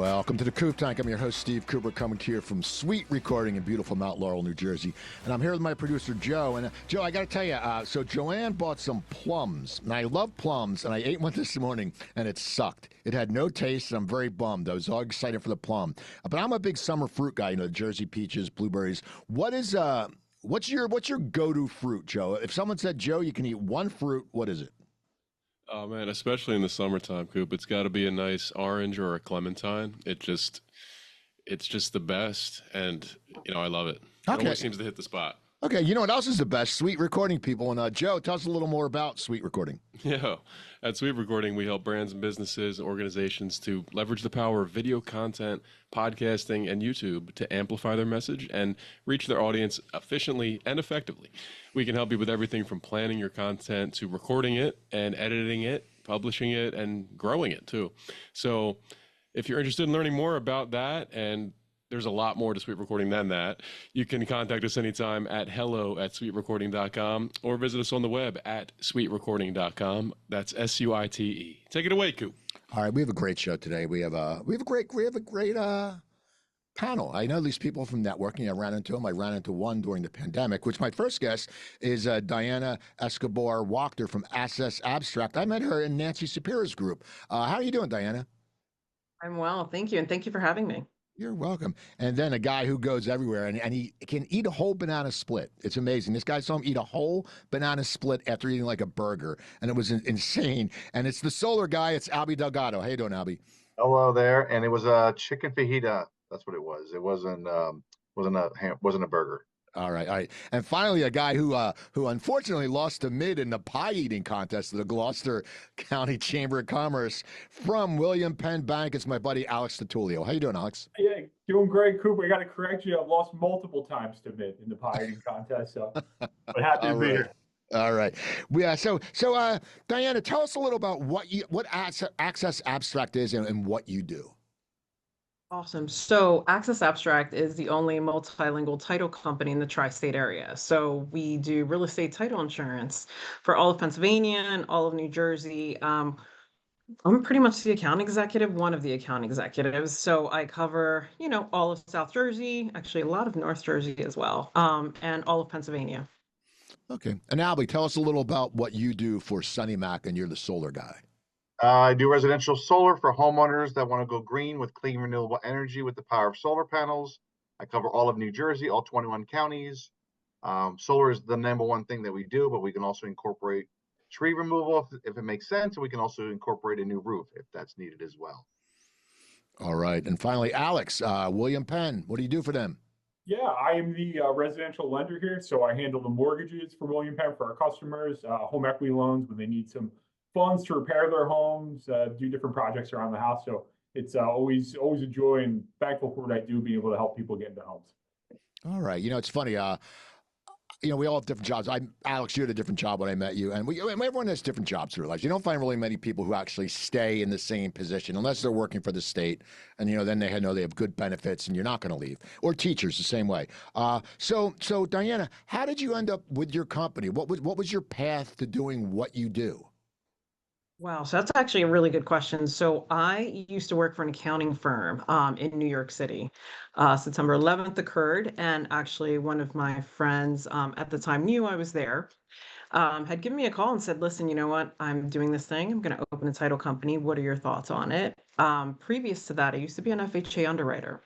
Welcome to the Coop Tank. I'm your host, Steve Cooper, coming to you from SuiteRecording in beautiful Mount Laurel, New Jersey. And I'm here with my producer, Joe. And Joe, I got to tell you, so Joanne bought some plums. And I love plums, and I ate one this morning, and it sucked. It had no taste, and I'm very bummed. I was all excited for the plum. But I'm a big summer fruit guy, Jersey peaches, blueberries. What's your go-to fruit, Joe? If someone said, Joe, you can eat one fruit, what is it? Oh man, especially in the summertime, Coop, it's got to be a nice orange or a clementine. It's just the best, and I love it. It Okay. always seems to hit the spot. Okay, you know what else is the best? SuiteRecording people. And Joe, tell us a little more about SuiteRecording. Yeah, at SuiteRecording, we help brands and businesses, organizations to leverage the power of video content, podcasting, and YouTube to amplify their message and reach their audience efficiently and effectively. We can help you with everything from planning your content to recording it and editing it, publishing it, and growing it too. So if you're interested in learning more about that, and there's a lot more to SuiteRecording than that, you can contact us anytime at hello@suiterecording.com or visit us on the web at suiterecording.com. That's SUITE. Take it away, Coop. All right, we have a great show today. We have a great panel. I know these people from networking. I ran into them. I ran into one during the pandemic, which my first guest is Diana Escobar Wachter from Access Abstract. I met her in Nancy Sapira's group. How are you doing, Diana? I'm well, thank you, and thank you for having me. You're welcome. And then a guy who goes everywhere, and he can eat a whole banana split. It's amazing. This guy saw him eat a whole banana split after eating like a burger, and it was insane. And it's the solar guy. It's Albie Delgado. How you doing, Albie? Hello there. And it was a chicken fajita. That's what it was. It wasn't a burger. All right. And finally, a guy who unfortunately lost to mid in the pie eating contest of the Gloucester County Chamber of Commerce from Penn Bank. It's my buddy Alex DiTullio. How you doing, Alex? Yeah, doing great, Cooper. I got to correct you. I've lost multiple times to mid in the pie eating contest, so but happy to be here. All right. So Diana, tell us a little about what Access Abstract is and what you do. Awesome. So Access Abstract is the only multilingual title company in the tri-state area. So we do real estate title insurance for all of Pennsylvania and all of New Jersey. I'm pretty much the account executive, one of the account executives. So I cover, all of South Jersey, actually a lot of North Jersey as well, and all of Pennsylvania. Okay. And Albie, tell us a little about what you do for Sunny Mac, and you're the solar guy. I do residential solar for homeowners that want to go green with clean renewable energy with the power of solar panels. I cover all of New Jersey, all 21 counties. Solar is the number one thing that we do, but we can also incorporate tree removal if it makes sense, and we can also incorporate a new roof if that's needed as well. All right. And finally, Alex, Penn, what do you do for them? Yeah, I am the residential lender here, so I handle the mortgages for Penn for our customers, home equity loans when they need some funds to repair their homes, do different projects around the house. So it's always a joy and thankful for what I do, being able to help people get into homes. All right. It's funny. We all have different jobs. Alex, you had a different job when I met you, and everyone has different jobs through life. You don't find really many people who actually stay in the same position unless they're working for the state, and then they have good benefits, and you're not going to leave. Or teachers the same way. So Diana, how did you end up with your company? What was your path to doing what you do? Wow, so that's actually a really good question. So I used to work for an accounting firm in New York City. September 11th occurred, and actually one of my friends at the time knew I was there, had given me a call and said, listen, you know what, I'm doing this thing. I'm going to open a title company. What are your thoughts on it? Previous to that, I used to be an FHA underwriter.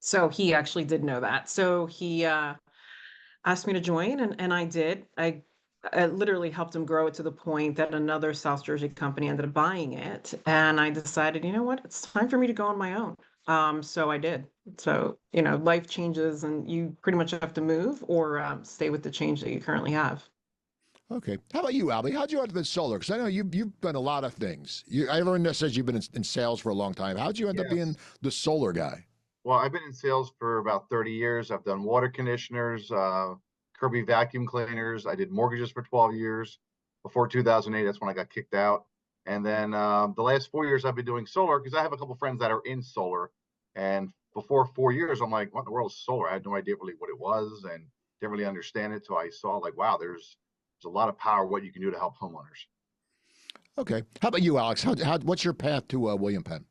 So he actually did know that. So he asked me to join, and I did. I literally helped him grow it to the point that another South Jersey company ended up buying it. And I decided, you know what, it's time for me to go on my own. So I did. So, life changes and you pretty much have to move or stay with the change that you currently have. Okay. How about you, Albie? How'd you end up in solar? Because I know you've done a lot of things. Everyone says you've been in sales for a long time. How'd you end up being the solar guy? Well, I've been in sales for about 30 years. I've done water conditioners, Kirby vacuum cleaners. I did mortgages for 12 years. Before 2008, that's when I got kicked out. And then the last 4 years I've been doing solar because I have a couple friends that are in solar. And before 4 years, I'm like, what in the world is solar? I had no idea really what it was and didn't really understand it. So I saw wow, there's a lot of power what you can do to help homeowners. Okay. How about you, Alex? What's your path to Penn?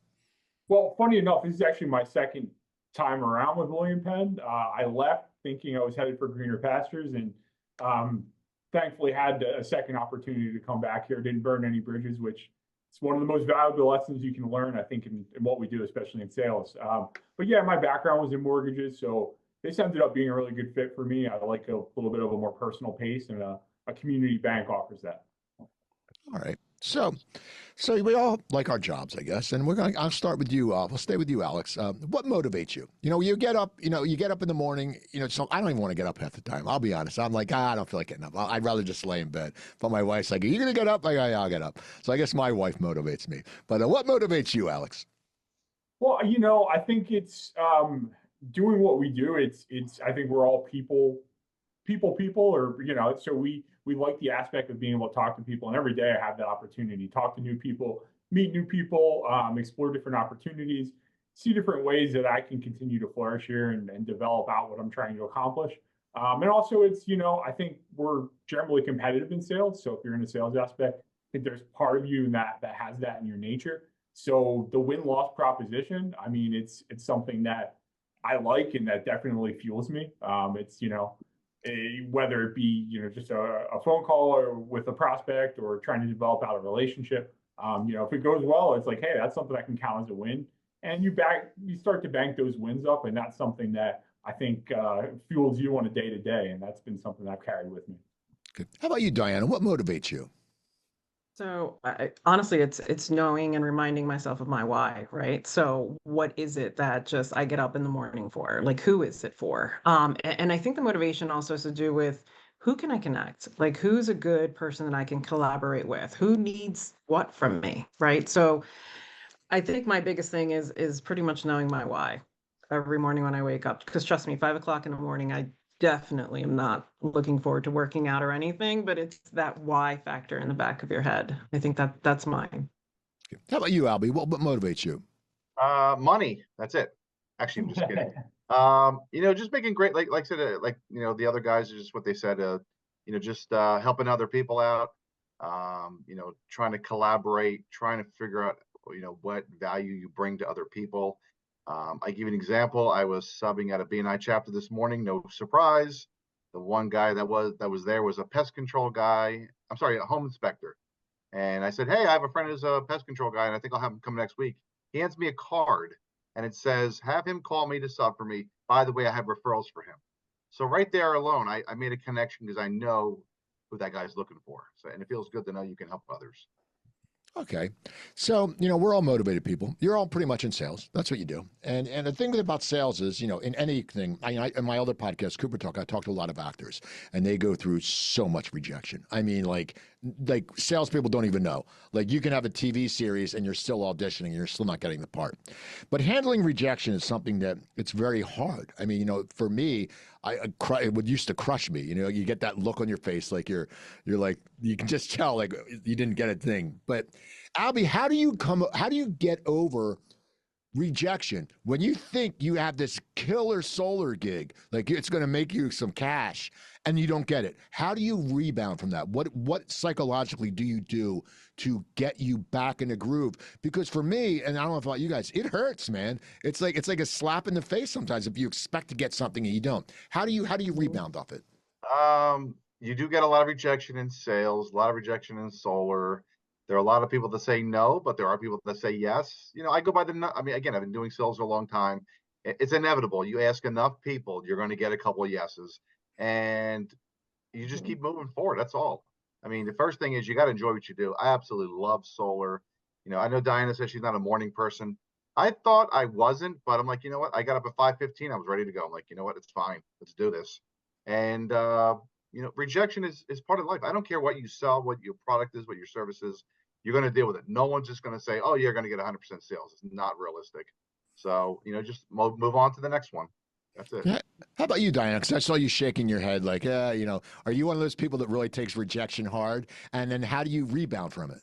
Well, funny enough, this is actually my second time around with William Penn. I left thinking I was headed for greener pastures, and thankfully had a second opportunity to come back here. Didn't burn any bridges, which is one of the most valuable lessons you can learn, I think, in what we do, especially in sales. But yeah, my background was in mortgages, so this ended up being a really good fit for me. I like a little bit of a more personal pace, and a community bank offers that. All right. So we all like our jobs, I guess, and I'll start with you. We'll stay with you, Alex. What motivates you? You get up. You get up in the morning. So I don't even want to get up half the time. I'll be honest. I'm like, I don't feel like getting up. I'd rather just lay in bed. But my wife's like, "Are you gonna get up?" Like, "Yeah, I'll get up." So I guess my wife motivates me. But what motivates you, Alex? Well, I think it's doing what we do. I think we're all people, or so we like the aspect of being able to talk to people, and every day I have that opportunity, talk to new people, meet new people, explore different opportunities, see different ways that I can continue to flourish here and develop out what I'm trying to accomplish. And also it's, I think we're generally competitive in sales. So if you're in a sales aspect, I think there's part of you that has that in your nature. So the win-loss proposition, I mean, it's something that I like, and that definitely fuels me. It's, whether it be, just a phone call or with a prospect, or trying to develop out a relationship. If it goes well, it's like, hey, that's something I can count as a win. And you start to bank those wins up, and that's something that I think fuels you on a day to day. And that's been something that I've carried with me. Good. How about you, Diana? What motivates you? So honestly, it's knowing and reminding myself of my why, right? So what is it that just I get up in the morning for? Like, who is it for? And I think the motivation also has to do with who can I connect? Like, who's a good person that I can collaborate with? Who needs what from me, right? So I think my biggest thing is pretty much knowing my why every morning when I wake up. Because trust me, 5 o'clock in the morning, I definitely am not looking forward to working out or anything, but it's that why factor in the back of your head. I think that's mine. How about you, Albie? What motivates you? Money. That's it. Actually, I'm just kidding. Just making great, like I said, the other guys, just what they said, just helping other people out, trying to collaborate, trying to figure out, what value you bring to other people. I give you an example. I was subbing at a BNI chapter this morning. No surprise. The one guy that was there was a pest control guy. I'm sorry, a home inspector. And I said, hey, I have a friend who's a pest control guy, and I think I'll have him come next week. He hands me a card, and it says, have him call me to sub for me. By the way, I have referrals for him. So right there alone, I made a connection because I know who that guy's looking for. So, and it feels good to know you can help others. Okay. So, we're all motivated people. You're all pretty much in sales. That's what you do. And the thing about sales is, in anything, in my other podcast, Cooper Talk, I talk to a lot of actors, and they go through so much rejection. I mean, like salespeople don't even know. Like, you can have a TV series and you're still auditioning and you're still not getting the part. But handling rejection is something that it's very hard. I mean, for me, it would used to crush me. You get that look on your face, like you're like, you can just tell like you didn't get a thing. But Albie, how do you get over rejection when you think you have this killer solar gig, like it's going to make you some cash, and you don't get it? How do you rebound from that? What psychologically do you do to get you back in the groove? Because for me, and I don't know about you guys, it hurts, man. It's like a slap in the face sometimes if you expect to get something and you don't. How do you rebound off it? You do get a lot of rejection in sales, a lot of rejection in solar. There are a lot of people that say no, but there are people that say yes. I go by I mean, again, I've been doing sales for a long time. It's inevitable. You ask enough people, you're going to get a couple of yeses, and you just keep moving forward. That's all. I mean, the first thing is you got to enjoy what you do. I absolutely love solar. I know Diana says she's not a morning person. I thought I wasn't, but I'm like, you know what? I got up at 5:15. I was ready to go. I'm like, you know what? It's fine. Let's do this. And rejection is part of life. I don't care what you sell, what your product is, what your service is. You're going to deal with it. No one's just going to say, oh, you're going to get 100% sales. It's not realistic. So, just move on to the next one. That's it. Yeah. How about you, Diana? Because I saw you shaking your head like, are you one of those people that really takes rejection hard? And then how do you rebound from it?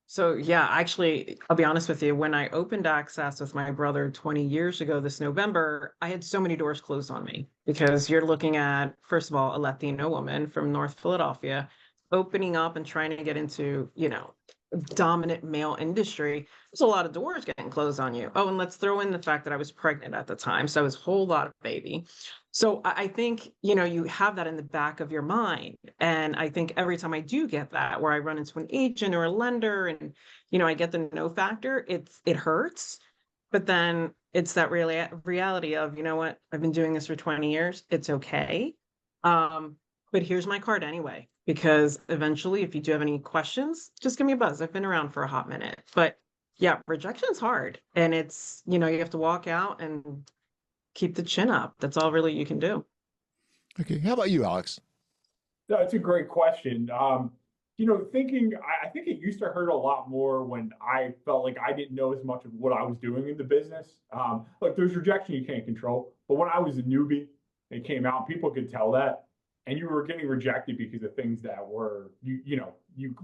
So yeah, actually, I'll be honest with you. When I opened Access with my brother 20 years ago this November, I had so many doors closed on me, because you're looking at, first of all, a Latino woman from North Philadelphia opening up and trying to get into, dominant male industry, there's a lot of doors getting closed on you. Oh, and let's throw in the fact that I was pregnant at the time. So I was a whole lot of baby. So I think, you have that in the back of your mind. And I think every time I do get that, where I run into an agent or a lender and, I get the no factor, it hurts. But then it's that reality of, you know what, I've been doing this for 20 years. It's okay. But here's my card anyway, because eventually, if you do have any questions, just give me a buzz. I've been around for a hot minute. But yeah, rejection is hard. And it's, you have to walk out and keep the chin up. That's all really you can do. Okay. How about you, Alex? That's a great question. I think it used to hurt a lot more when I felt like I didn't know as much of what I was doing in the business. Like there's rejection you can't control, but when I was a newbie, it came out, people could tell that, and you were getting rejected because of things that were, you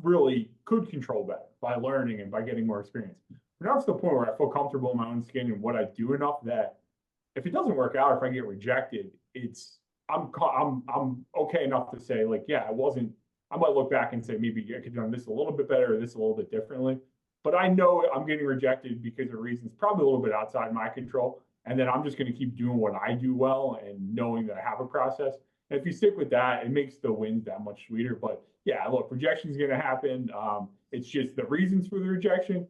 really could control better by learning and by getting more experience. Now it's the point where I feel comfortable in my own skin and what I do enough that if it doesn't work out, if I get rejected, I'm okay enough to say like, yeah, I might look back and say maybe I could have done this a little bit better or this a little bit differently. But I know I'm getting rejected because of reasons probably a little bit outside my control. And then I'm just going to keep doing what I do well and knowing that I have a process. And if you stick with that, it makes the wins that much sweeter. But yeah, look, rejection is going to happen. It's just the reasons for the rejection.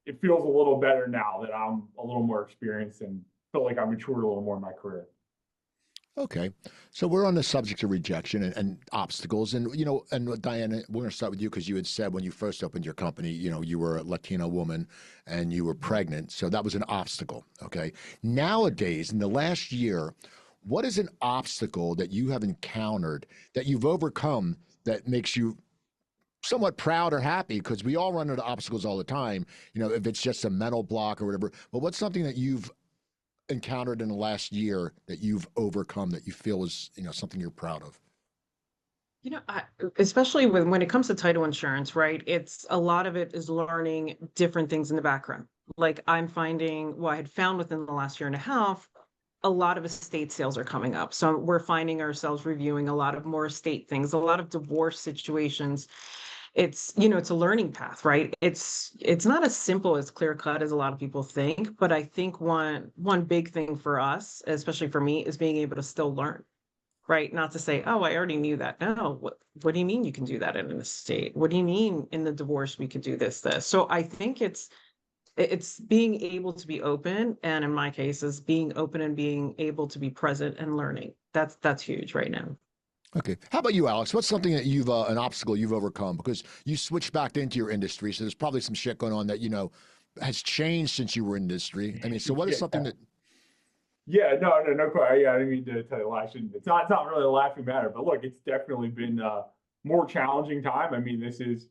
It feels a little better now that I'm a little more experienced and feel like I matured a little more in my career. Okay. So we're on the subject of rejection and obstacles. And, and Diana, we're going to start with you because you had said when you first opened your company, you were a Latina woman and you were pregnant. So that was an obstacle. Okay. Nowadays, in the last year, what is an obstacle that you have encountered that you've overcome that makes you somewhat proud or happy? Because we all run into obstacles all the time, if it's just a mental block or whatever. But what's something that you've encountered in the last year that you've overcome that you feel is something you're proud of? Especially when it comes to title insurance, right? It's a lot of it is learning different things in the background. Like I'm finding, I had found within the last year and a half, a lot of estate sales are coming up. So we're finding ourselves reviewing a lot of more estate things, a lot of divorce situations. It's it's a learning path, right? It's not as simple as clear cut as a lot of people think, but I think one big thing for us, especially for me, is being able to still learn, right? Not to say, oh, I already knew that. No, what do you mean you can do that in an estate? What do you mean in the divorce we could do this? So I think it's being able to be open, and in my case is being open and being able to be present and learning. That's huge right now. Okay. How about you, Alex? What's something that you've an obstacle you've overcome because you switched back into your industry? So there's probably some shit going on that has changed since you were in industry. I mean, so what is something that? Yeah, no, quite. Yeah, I didn't mean to tell you laugh. It's not really a laughing matter, but look, it's definitely been a more challenging time. I mean, this is,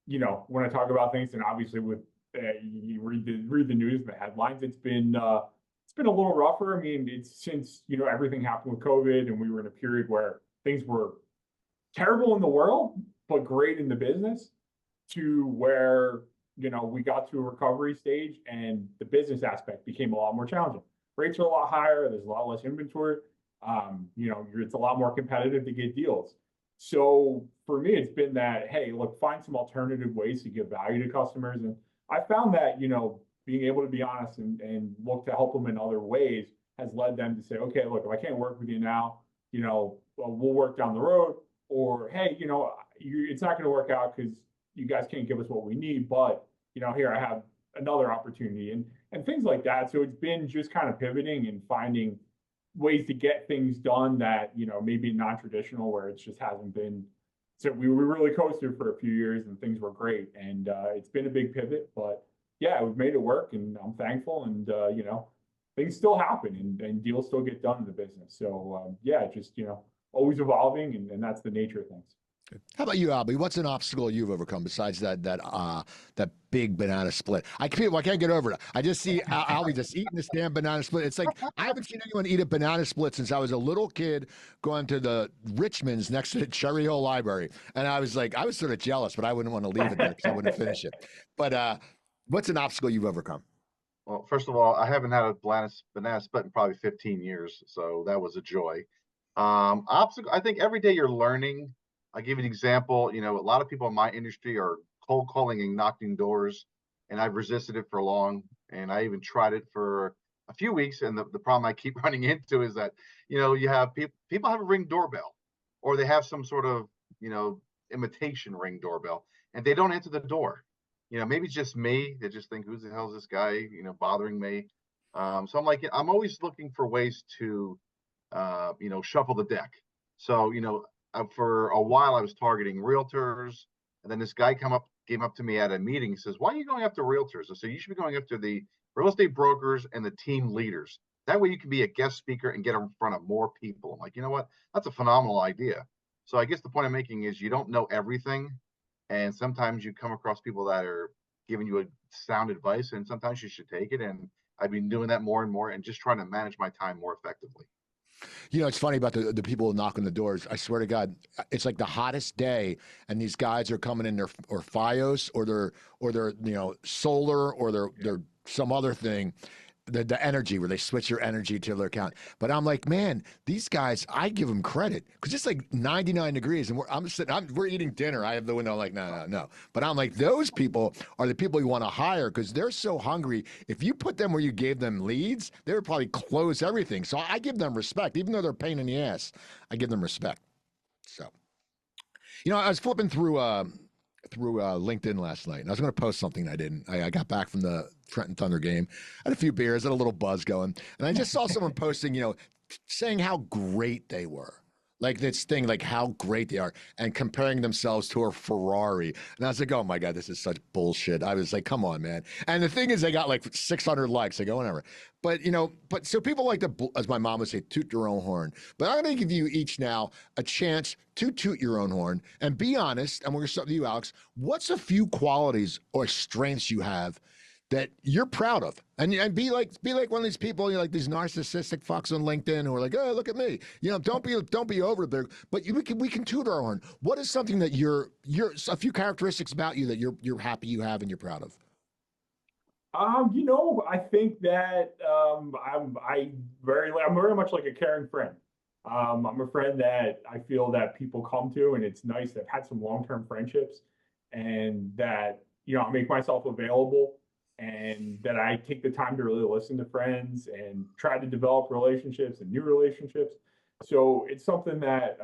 when I talk about things, and obviously with you read the news, the headlines, it's been a little rougher. I mean, it's since everything happened with COVID, and we were in a period where things were terrible in the world, but great in the business, to where, we got to a recovery stage and the business aspect became a lot more challenging. Rates are a lot higher. There's a lot less inventory. It's a lot more competitive to get deals. So for me, it's been that, hey, look, find some alternative ways to give value to customers. And I found that, being able to be honest and look to help them in other ways has led them to say, okay, look, if I can't work with you now, we'll work down the road, or, hey, it's not going to work out because you guys can't give us what we need, but, here I have another opportunity and things like that. So it's been just kind of pivoting and finding ways to get things done that, maybe non-traditional, where it just hasn't been. So we were really coasted for a few years and things were great. And it's been a big pivot, but yeah, we've made it work and I'm thankful. And, things still happen and deals still get done in the business. So yeah, just, always evolving and that's the nature of things. How about you, Albie? What's an obstacle you've overcome besides that big banana split? I can't get over it. I just see Albie just eating this damn banana split. It's like I haven't seen anyone eat a banana split since I was a little kid going to the Richmond's next to the Cherry Hill Library, and I was sort of jealous, but I wouldn't want to leave it there because I wouldn't finish it. But what's an obstacle you've overcome? Well, first of all, I haven't had a banana split in probably 15 years, so that was a joy. Obstacle, I think every day you're learning. I'll give you an example. A lot of people in my industry are cold calling and knocking doors, and I've resisted it for long. And I even tried it for a few weeks. And the problem I keep running into is that, you have people have a Ring doorbell, or they have some sort of, imitation Ring doorbell, and they don't answer the door. Maybe it's just me. They just think, who the hell is this guy, bothering me? So I'm always looking for ways to, shuffle the deck. So, for a while I was targeting realtors, and then this guy came up to me at a meeting. He says, "Why are you going after realtors?" I said, "You should be going after the real estate brokers and the team leaders. That way you can be a guest speaker and get in front of more people." I'm like, you know what? That's a phenomenal idea. So I guess the point I'm making is you don't know everything. And sometimes you come across people that are giving you a sound advice, and sometimes you should take it. And I've been doing that more and more, and just trying to manage my time more effectively. It's funny about the people knocking the doors. I swear to God, it's like the hottest day, and these guys are coming in their or FiOS or their solar or their some other thing. The energy where they switch your energy to their account. But I'm like, man, these guys, I give them credit because it's like 99 degrees and we're eating dinner. I have the window like, no. But I'm like, those people are the people you want to hire because they're so hungry. If you put them where you gave them leads, they would probably close everything. So I give them respect, even though they're a pain in the ass. I give them respect. So, I was flipping through LinkedIn last night, and I was going to post something. I didn't. I got back from the Trenton Thunder game, had a few beers, had a little buzz going, and I just saw someone posting, saying how great they were. Like this thing, like how great they are, and comparing themselves to a Ferrari. And I was like, oh my God, this is such bullshit. I was like, come on, man. And the thing is, they got like 600 likes. I go, whatever. But, so people like to, as my mom would say, toot their own horn. But I'm going to give you each now a chance to toot your own horn and be honest. And we're going to start with you, Alex. What's a few qualities or strengths you have that you're proud of, and be like one of these people, like these narcissistic fucks on LinkedIn who are like, oh, look at me, don't be over there. But we can toot our horn. What is something that you're a few characteristics about you that you're happy you have and you're proud of? I think that I'm very much like a caring friend. I'm a friend that I feel that people come to, and it's nice that I've had some long-term friendships, and that I make myself available, and that I take the time to really listen to friends and try to develop relationships and new relationships. So it's something that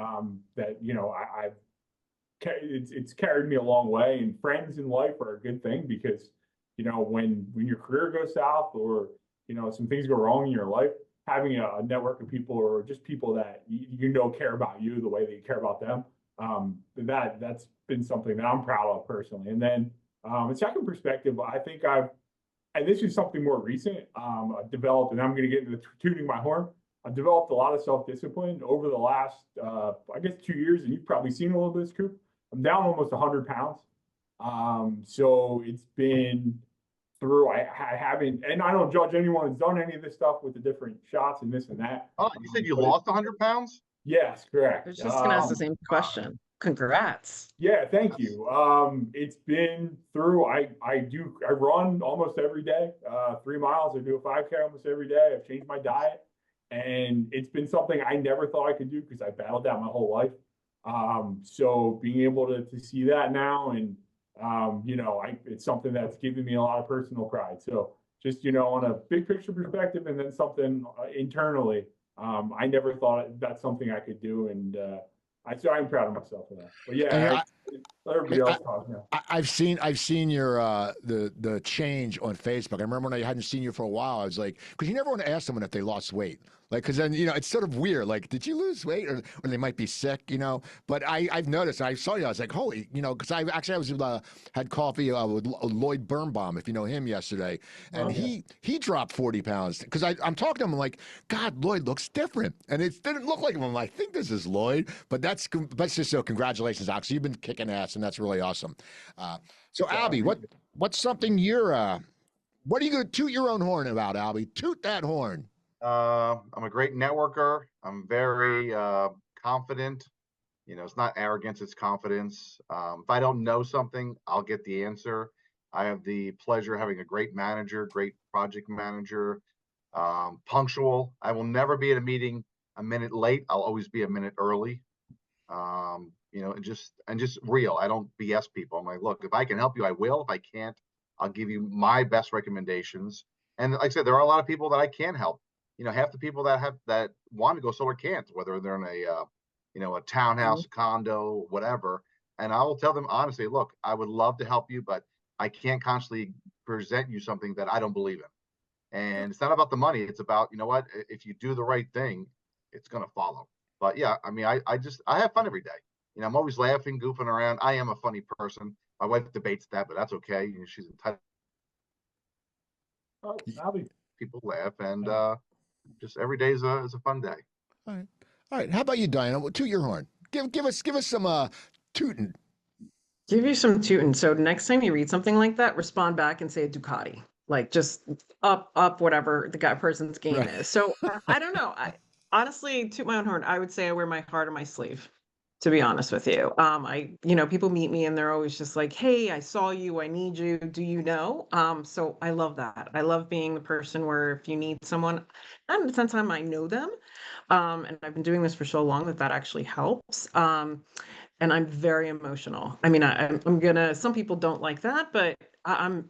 it's carried me a long way. And friends in life are a good thing because when your career goes south, or some things go wrong in your life, having a network of people, or just people that care about you the way that you care about them, that's been something that I'm proud of personally. And then a second perspective, I think and this is something more recent, I've developed, and I'm going to get into tooting my horn. I've developed a lot of self-discipline over the last, 2 years, and you've probably seen a little bit of this, Coop. I'm down almost 100 pounds. So it's been through, I haven't, and I don't judge anyone who's done any of this stuff with the different shots and this and that. Oh, you said you lost 100 pounds? Yes, correct. I was just going to ask the same question. Congrats. Yeah, thank you. It's been through, I run almost every day, 3 miles. I do a 5K almost every day. I've changed my diet, and it's been something I never thought I could do because I battled that my whole life. So being able to see that now, and it's something that's given me a lot of personal pride. So just, on a big picture perspective, and then something internally, I never thought that's something I could do. And, I'm proud of myself for that. But yeah, everybody else talks now. I've seen your the change on Facebook. I remember when I hadn't seen you for a while. I was like, because you never want to ask someone if they lost weight, like, because then it's sort of weird. Like, did you lose weight, or they might be sick, But I've noticed. I saw you. I was like, holy, because I was had coffee with Lloyd Birnbaum, if you know him, yesterday, and he dropped 40 pounds. Because I'm talking to him, I'm like, God, Lloyd looks different, and it didn't look like him. I'm like, I think this is Lloyd, but that's just so. Congratulations, Alex. You've been kicking ass, and that's really awesome. So, Albie, what's something what are you going to toot your own horn about, Albie? Toot that horn. I'm a great networker. I'm very confident. It's not arrogance, it's confidence. If I don't know something, I'll get the answer. I have the pleasure of having a great manager, great project manager, punctual. I will never be at a meeting a minute late. I'll always be a minute early. and just real. I don't BS people. I'm like, look, if I can help you, I will. If I can't, I'll give you my best recommendations. And like I said, there are a lot of people that I can help. Half the people that want to go solar can't, whether they're in a townhouse, a condo, whatever. And I will tell them honestly, look, I would love to help you, but I can't constantly present you something that I don't believe in. And it's not about the money. It's about, if you do the right thing, it's going to follow. But yeah, I mean, I have fun every day. I'm always laughing, goofing around. I am a funny person. My wife debates that, but that's okay. She's entitled. Oh, Albie. People laugh, and just every day is a fun day. All right. All right. How about you, Diana? Well, toot your horn. Give us some tooting. Give you some tooting. So next time you read something like that, respond back and say a Ducati. Like just up whatever the guy person's game Right. is. So I don't know. I honestly, toot my own horn, I would say I wear my heart on my sleeve, to be honest with you. People meet me and they're always just like, hey, I saw you, I need you. Do you know? So I love that. I love being the person where if you need someone, not in the sense I know them. And I've been doing this for so long that actually helps. And I'm very emotional. I mean, some people don't like that, but I'm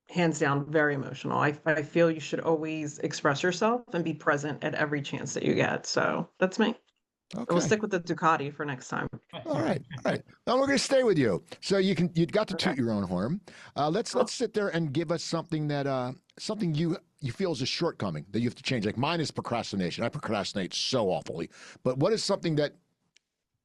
hands down very emotional. I feel you should always express yourself and be present at every chance that you get. So that's me. Okay. We'll stick with the Ducati for next time. All right. All right. Now we're going to stay with you. So you got to toot your own horn. Let's sit there and give us something that something you feel is a shortcoming that you have to change. Like mine is procrastination. I procrastinate so awfully. But what is something that,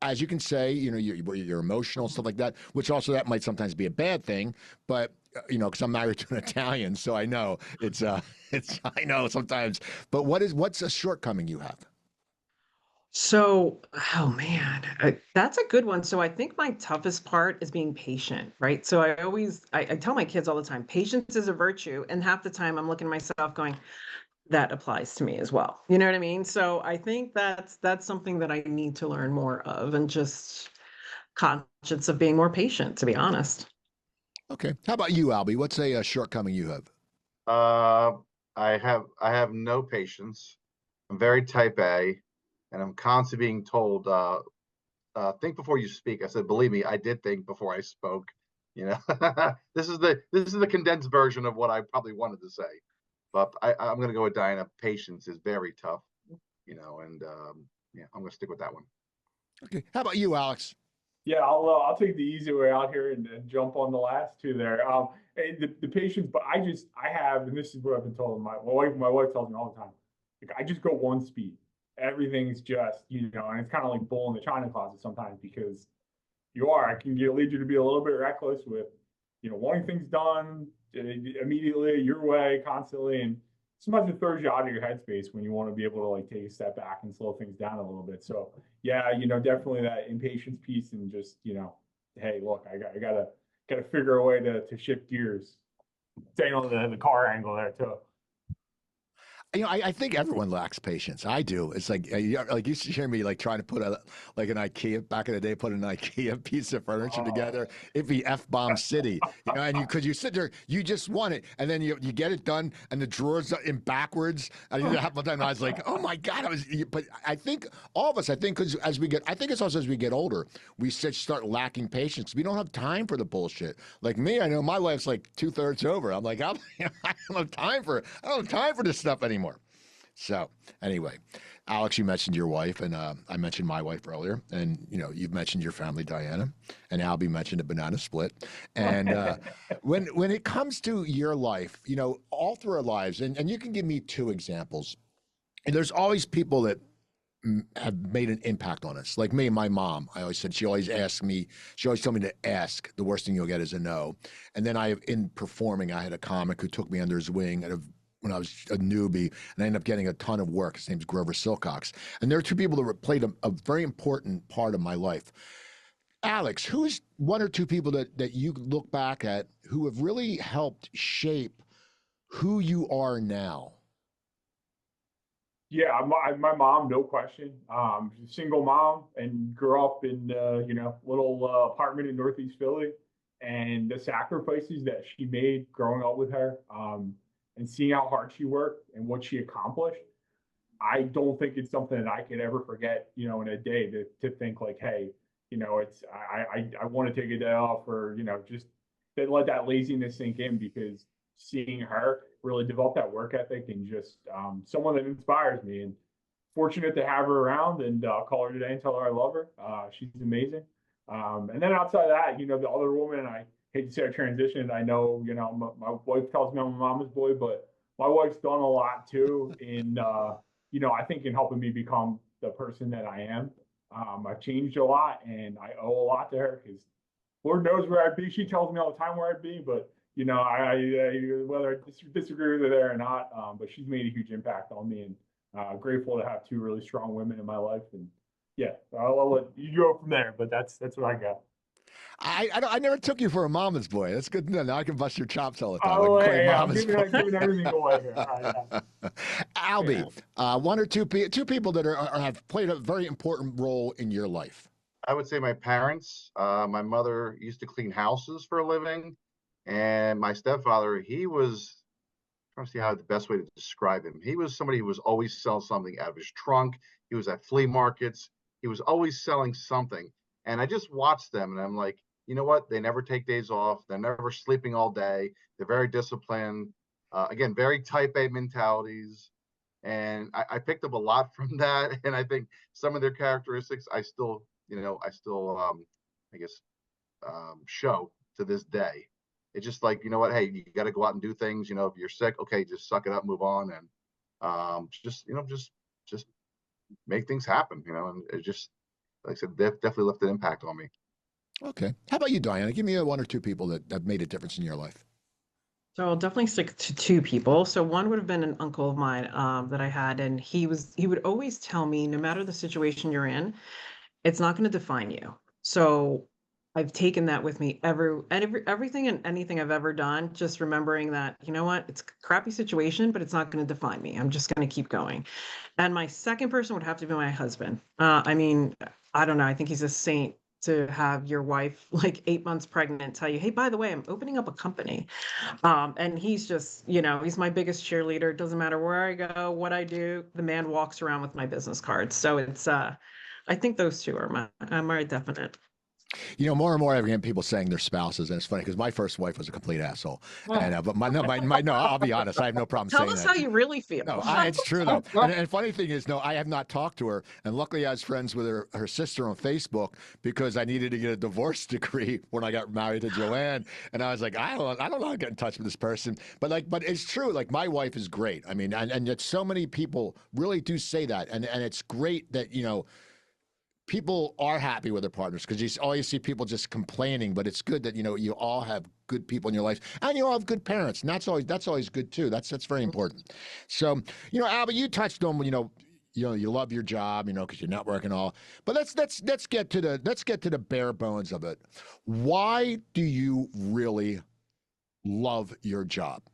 as you can say, you're emotional, stuff like that, which also that might sometimes be a bad thing, but because I'm married to an Italian, so I know it's I know sometimes, but what's a shortcoming you have? So, oh man, that's a good one. So I think my toughest part is being patient, right? So I tell my kids all the time, patience is a virtue. And half the time I'm looking at myself going, that applies to me as well. You know what I mean? So I think that's something that I need to learn more of and just conscious of being more patient, to be honest. Okay. How about you, Albie? What's a shortcoming you have? I have no patience. I'm very type A, and I'm constantly being told, think before you speak. I said, believe me, I did think before I spoke. This is the condensed version of what I probably wanted to say. But I'm going to go with Diana. Patience is very tough, and I'm going to stick with that one. Okay. How about you, Alex? Yeah, I'll take the easy way out here and jump on the last two there. The patience, but I have, and this is what I've been told. My wife tells me all the time. Like I just go one speed. Everything's just and it's kind of like bull in the china closet sometimes because I can lead you to be a little bit reckless with wanting things done immediately your way constantly, and sometimes it throws you out of your headspace when you want to be able to like take a step back and slow things down a little bit. So yeah, definitely that impatience piece and just hey, look, I gotta figure a way to shift gears. Staying on the car angle there too. I think everyone lacks patience. I do. It's like you used to hear me like trying to put an IKEA back in the day, put an IKEA piece of furniture together. It'd be F-bomb city, and because you sit there, you just want it, and then you get it done, and the drawers are in backwards. I think that happened one time. I was like, oh my god, But I think all of us, because I think it's also as we get older, we start lacking patience. We don't have time for the bullshit. Like me, I know my life's like 2/3 over. I'm like, I don't have time for this stuff anymore. So anyway, Alex, you mentioned your wife, and I mentioned my wife earlier, and you've mentioned your family, Diana, and Albie mentioned a banana split. And when it comes to your life, all through our lives, and you can give me two examples. And there's always people that have made an impact on us. Like me, my mom, I always said, she always told me to ask. The worst thing you'll get is a no. And then in performing, I had a comic who took me under his wing when I was a newbie, and I ended up getting a ton of work. His name's Grover Silcox. And there are two people that played a very important part of my life. Alex, who's one or two people that you look back at who have really helped shape who you are now? Yeah, my mom, no question. Single mom and grew up in little apartment in Northeast Philly, and the sacrifices that she made growing up with her, and seeing how hard she worked and what she accomplished. I don't think it's something that I could ever forget, in a day to think like, hey, it's, I want to take a day off, or, just then let that laziness sink in, because seeing her really develop that work ethic, and just someone that inspires me, and fortunate to have her around, and call her today and tell her I love her. She's amazing. And then outside of that, the other woman, I hate to say I transitioned. I know, my wife tells me I'm a mama's boy, but my wife's done a lot too in, I think in helping me become the person that I am. I've changed a lot, and I owe a lot to her, because Lord knows where I'd be. She tells me all the time where I'd be, but whether I disagree with her there or not, but she's made a huge impact on me, and grateful to have two really strong women in my life. And yeah, I'll let you go from there, but that's what I got. I never took you for a mama's boy. That's good to know. Now I can bust your chops all the time. Oh, Like a great hey, I'm mama's giving everything away here. All right, yeah. Albie, one or two people that have played a very important role in your life. I would say my parents. My mother used to clean houses for a living, and my stepfather, he was, I'm trying to see how the best way to describe him. He was somebody who was always selling something out of his trunk. He was at flea markets. He was always selling something. And I just watched them, and I'm like, you know what? They never take days off. They're never sleeping all day. They're very disciplined. Again, very type A mentalities. And I picked up a lot from that. And I think some of their characteristics I still I guess show to this day. It's just like, you know what, hey, you got to go out and do things. If you're sick, okay, just suck it up, move on, and just make things happen. And it just, like I said, definitely left an impact on me. Okay. How about you, Diana? Give me one or two people that have made a difference in your life. So I'll definitely stick to two people. So one would have been an uncle of mine that I had, and he would always tell me, no matter the situation you're in, it's not going to define you. So I've taken that with me everything and anything I've ever done, just remembering that, you know what, it's a crappy situation, but it's not going to define me. I'm just going to keep going. And my second person would have to be my husband. I mean, I don't know. I think he's a saint to have your wife, like 8 months pregnant, tell you, hey, by the way, I'm opening up a company. And he's just, he's my biggest cheerleader. It doesn't matter where I go, what I do, the man walks around with my business cards. So it's, I think those two are my definite. More and more I've getting people saying their spouses, and it's funny because my first wife was a complete asshole. Oh. And but no, I'll be honest, I have no problem Tell saying us that. how you really feel. No, it's true though. And funny thing is, no, I have not talked to her, and luckily I was friends with her sister on Facebook because I needed to get a divorce decree when I got married to Joanne, and I was like, I don't know how to get in touch with this person, but it's true. Like my wife is great. I mean, and yet so many people really do say that, and it's great that people are happy with their partners, because you always see people just complaining, but it's good that you all have good people in your life, and you all have good parents, and that's always good too. That's very important. So Albie, you touched on you love your job, because you're networking and all, but let's get to the bare bones of it. Why do you really love your job?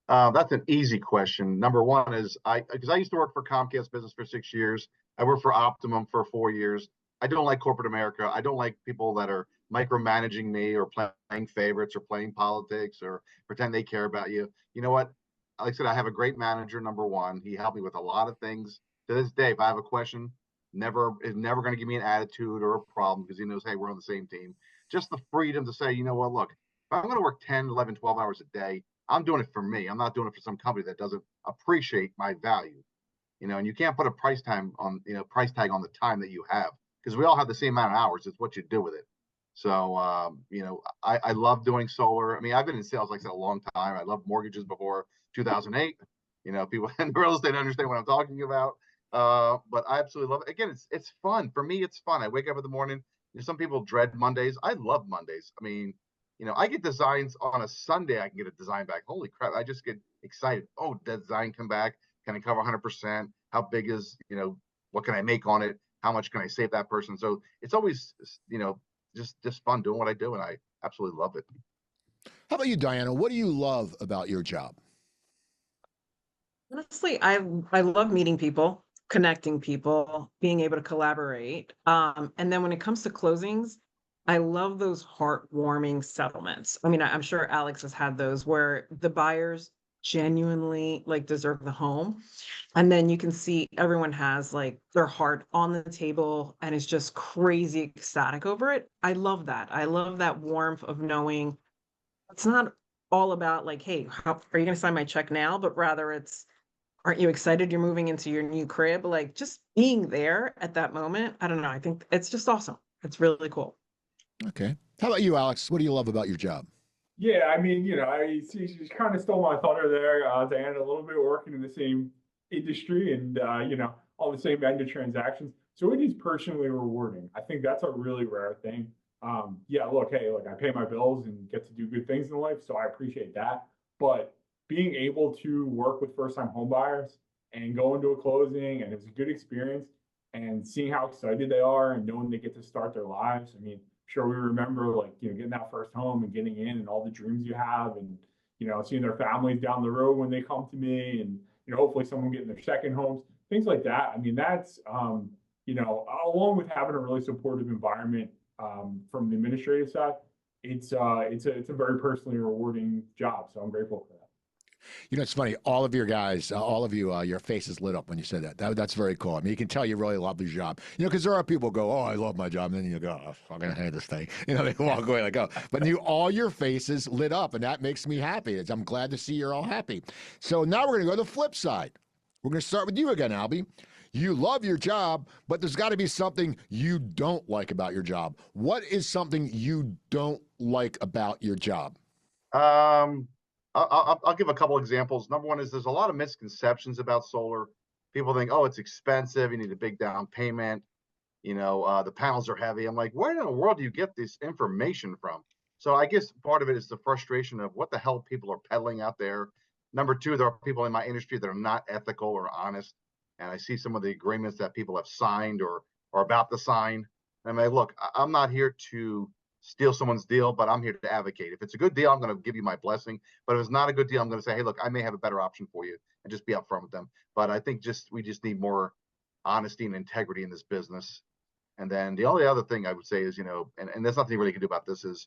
That's an easy question. Number one is because I used to work for Comcast Business for 6 years. I worked for Optimum for 4 years. I don't like corporate America. I don't like people that are micromanaging me or playing favorites or playing politics or pretend they care about you. You know what? Like I said, I have a great manager, number one. He helped me with a lot of things. To this day, if I have a question, is never going to give me an attitude or a problem, because he knows, hey, we're on the same team. Just the freedom to say, you know what, look, if I'm going to work 10, 11, 12 hours a day, I'm doing it for me. I'm not doing it for some company that doesn't appreciate my value. And you can't put a price tag on the time that you have, because we all have the same amount of hours. It's what you do with it. So, I love doing solar. I mean, I've been in sales, like I said, a long time. I loved mortgages before 2008. People in real estate understand what I'm talking about. But I absolutely love it. Again, it's fun. For me, it's fun. I wake up in the morning. Some people dread Mondays. I love Mondays. I mean, I get designs on a Sunday. I can get a design back. Holy crap. I just get excited. Oh, that design come back. Can I cover 100%? How big is, what can I make on it? How much can I save that person? So it's always, just fun doing what I do. And I absolutely love it. How about you, Diana? What do you love about your job? Honestly, I love meeting people, connecting people, being able to collaborate. And then when it comes to closings, I love those heartwarming settlements. I mean, I'm sure Alex has had those where the buyers genuinely like deserve the home. And then you can see everyone has like their heart on the table and is just crazy ecstatic over it. I love that. I love that warmth of knowing it's not all about like, hey, how are you going to sign my check now? But rather it's, aren't you excited you're moving into your new crib? Like just being there at that moment. I don't know. I think it's just awesome. It's really cool. Okay. How about you, Alex? What do you love about your job? Yeah, I mean, I see she kind of stole my thunder there. Diana, a little bit working in the same industry and, all the same end of transactions. So it is personally rewarding. I think that's a really rare thing. Yeah, look, hey, look, I pay my bills and get to do good things in life, so I appreciate that. But being able to work with first-time home buyers and go into a closing and it's a good experience and seeing how excited they are and knowing they get to start their lives. I mean, sure we remember like, getting that first home and getting in and all the dreams you have and, seeing their families down the road when they come to me and, hopefully someone getting their second homes, things like that. I mean, that's, along with having a really supportive environment from the administrative side, it's a very personally rewarding job. So I'm grateful for that. It's funny. All of your guys, all of you, your faces lit up when you said that. That's very cool. I mean, you can tell you really love your job. Because there are people who go, "Oh, I love my job," and then you go, "Oh, I'm gonna hate this thing." They walk away like, "Oh," but all your faces lit up, and that makes me happy. I'm glad to see you're all happy. So now we're gonna go to the flip side. We're gonna start with you again, Albie. You love your job, but there's got to be something you don't like about your job. What is something you don't like about your job? I'll give a couple examples. Number one is there's a lot of misconceptions about solar. People think, oh, it's expensive. You need a big down payment. The panels are heavy. I'm like, where in the world do you get this information from? So I guess part of it is the frustration of what the hell people are peddling out there. Number two, there are people in my industry that are not ethical or honest. And I see some of the agreements that people have signed or are about to sign. And I'm like, look, I'm not here to steal someone's deal, but I'm here to advocate. If it's a good deal, I'm going to give you my blessing. But if it's not a good deal, I'm going to say, hey, look, I may have a better option for you and just be upfront with them. But I think we just need more honesty and integrity in this business. And then the only other thing I would say is, and there's nothing really you can do about this is,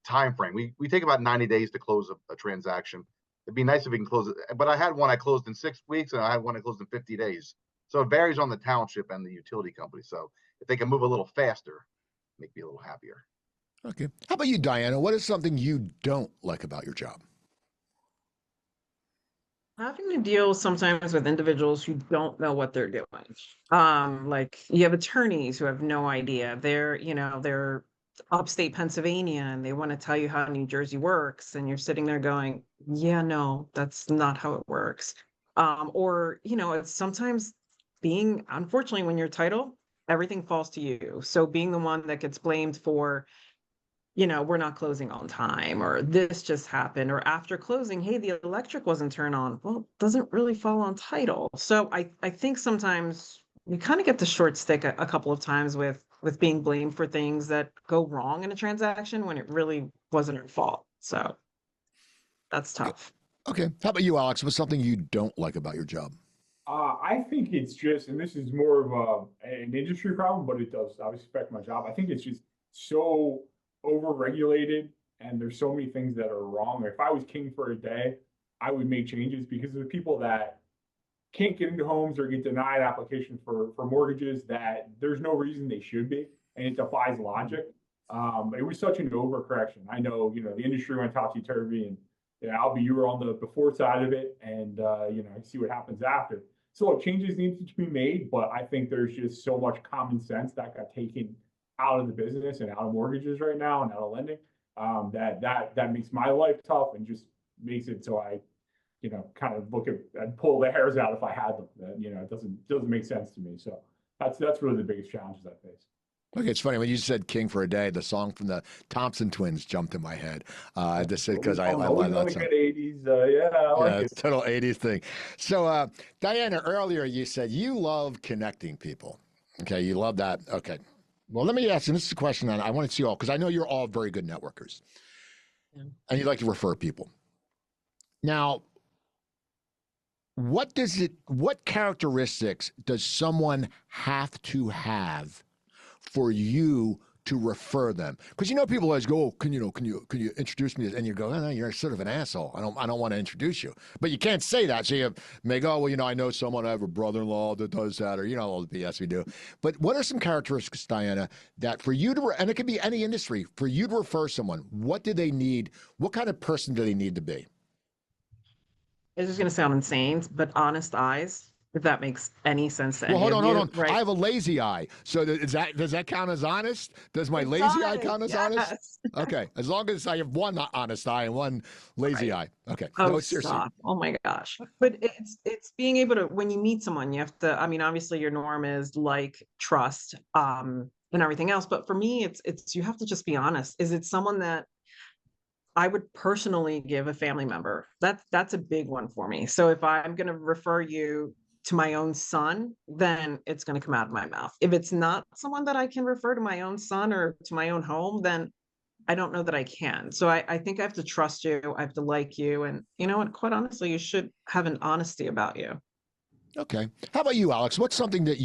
time frame. We take about 90 days to close a transaction. It'd be nice if we can close it. But I had one I closed in 6 weeks and I had one I closed in 50 days. So it varies on the township and the utility company. So if they can move a little faster, make me a little happier. Okay. How about you, Diana? What is something you don't like about your job? Having to deal sometimes with individuals who don't know what they're doing. Like you have attorneys who have no idea. They're upstate Pennsylvania and they want to tell you how New Jersey works, and you're sitting there going, yeah, no, that's not how it works. Or it's sometimes unfortunately, when you're title, everything falls to you. So being the one that gets blamed for, we're not closing on time, or this just happened, or after closing, hey, the electric wasn't turned on. Well, it doesn't really fall on title. So I think sometimes we kind of get the short stick a couple of times with being blamed for things that go wrong in a transaction when it really wasn't our fault. So that's tough. Okay. How about you, Alex? What's something you don't like about your job? I think it's just, and this is more of an industry problem, but it does obviously affect my job. I think it's just so overregulated and there's so many things that are wrong. If I was king for a day, I would make changes because of the people that can't get into homes or get denied applications for mortgages that there's no reason they should be, and it defies logic. It was such an overcorrection. I know, the industry went topsy-turvy and Albie, you were on the before side of it, and I see what happens after. So look, changes need to be made, but I think there's just so much common sense that got taken out of the business and out of mortgages right now and out of lending, that makes my life tough and just makes it so I, kind of look at and pull the hairs out if I had them. It doesn't make sense to me. So that's really the biggest challenges I face. Okay, it's funny when you said "King for a Day." The song from the Thompson Twins jumped in my head. Just because I love that song. 80s, yeah, I like it. Total '80s thing. So, Diana, earlier you said you love connecting people. Okay, you love that. Okay, well, let me ask you. This is a question I want to see all because I know you're all very good networkers, and you like to refer people. Now, what characteristics does someone have to have for you to refer them? Because people always go, oh, can you introduce me? And you go, oh, no, you're sort of an asshole. I don't want to introduce you. But you can't say that. So you may go, well, I know someone, I have a brother-in-law that does that, or all the BS we do. But what are some characteristics, Diana, that for you to, and it could be any industry, for you to refer someone, what do they need? What kind of person do they need to be? It's just going to sound insane, but honest eyes, if that makes any sense to Well, any hold of on, you, hold on. right? I have a lazy eye. So does that count as honest? Does my It lazy eye does, count as honest? yes. Okay. As long as I have one honest eye and one lazy eye. Okay. Oh, No, seriously. stop. Oh my gosh. But it's being able to, when you meet someone, you have to, I mean, obviously your norm is like trust, and everything else. But for me, it's you have to just be honest. Is it someone that I would personally give a family member? That's a big one for me. So if I'm going to refer you to my own son, then it's going to come out of my mouth. If it's not someone that I can refer to my own son or to my own home, then I don't know that I can. So I think I have to trust you. I have to like you. And you know what? Quite honestly, you should have an honesty about you. Okay. How about you, Alex? What's something that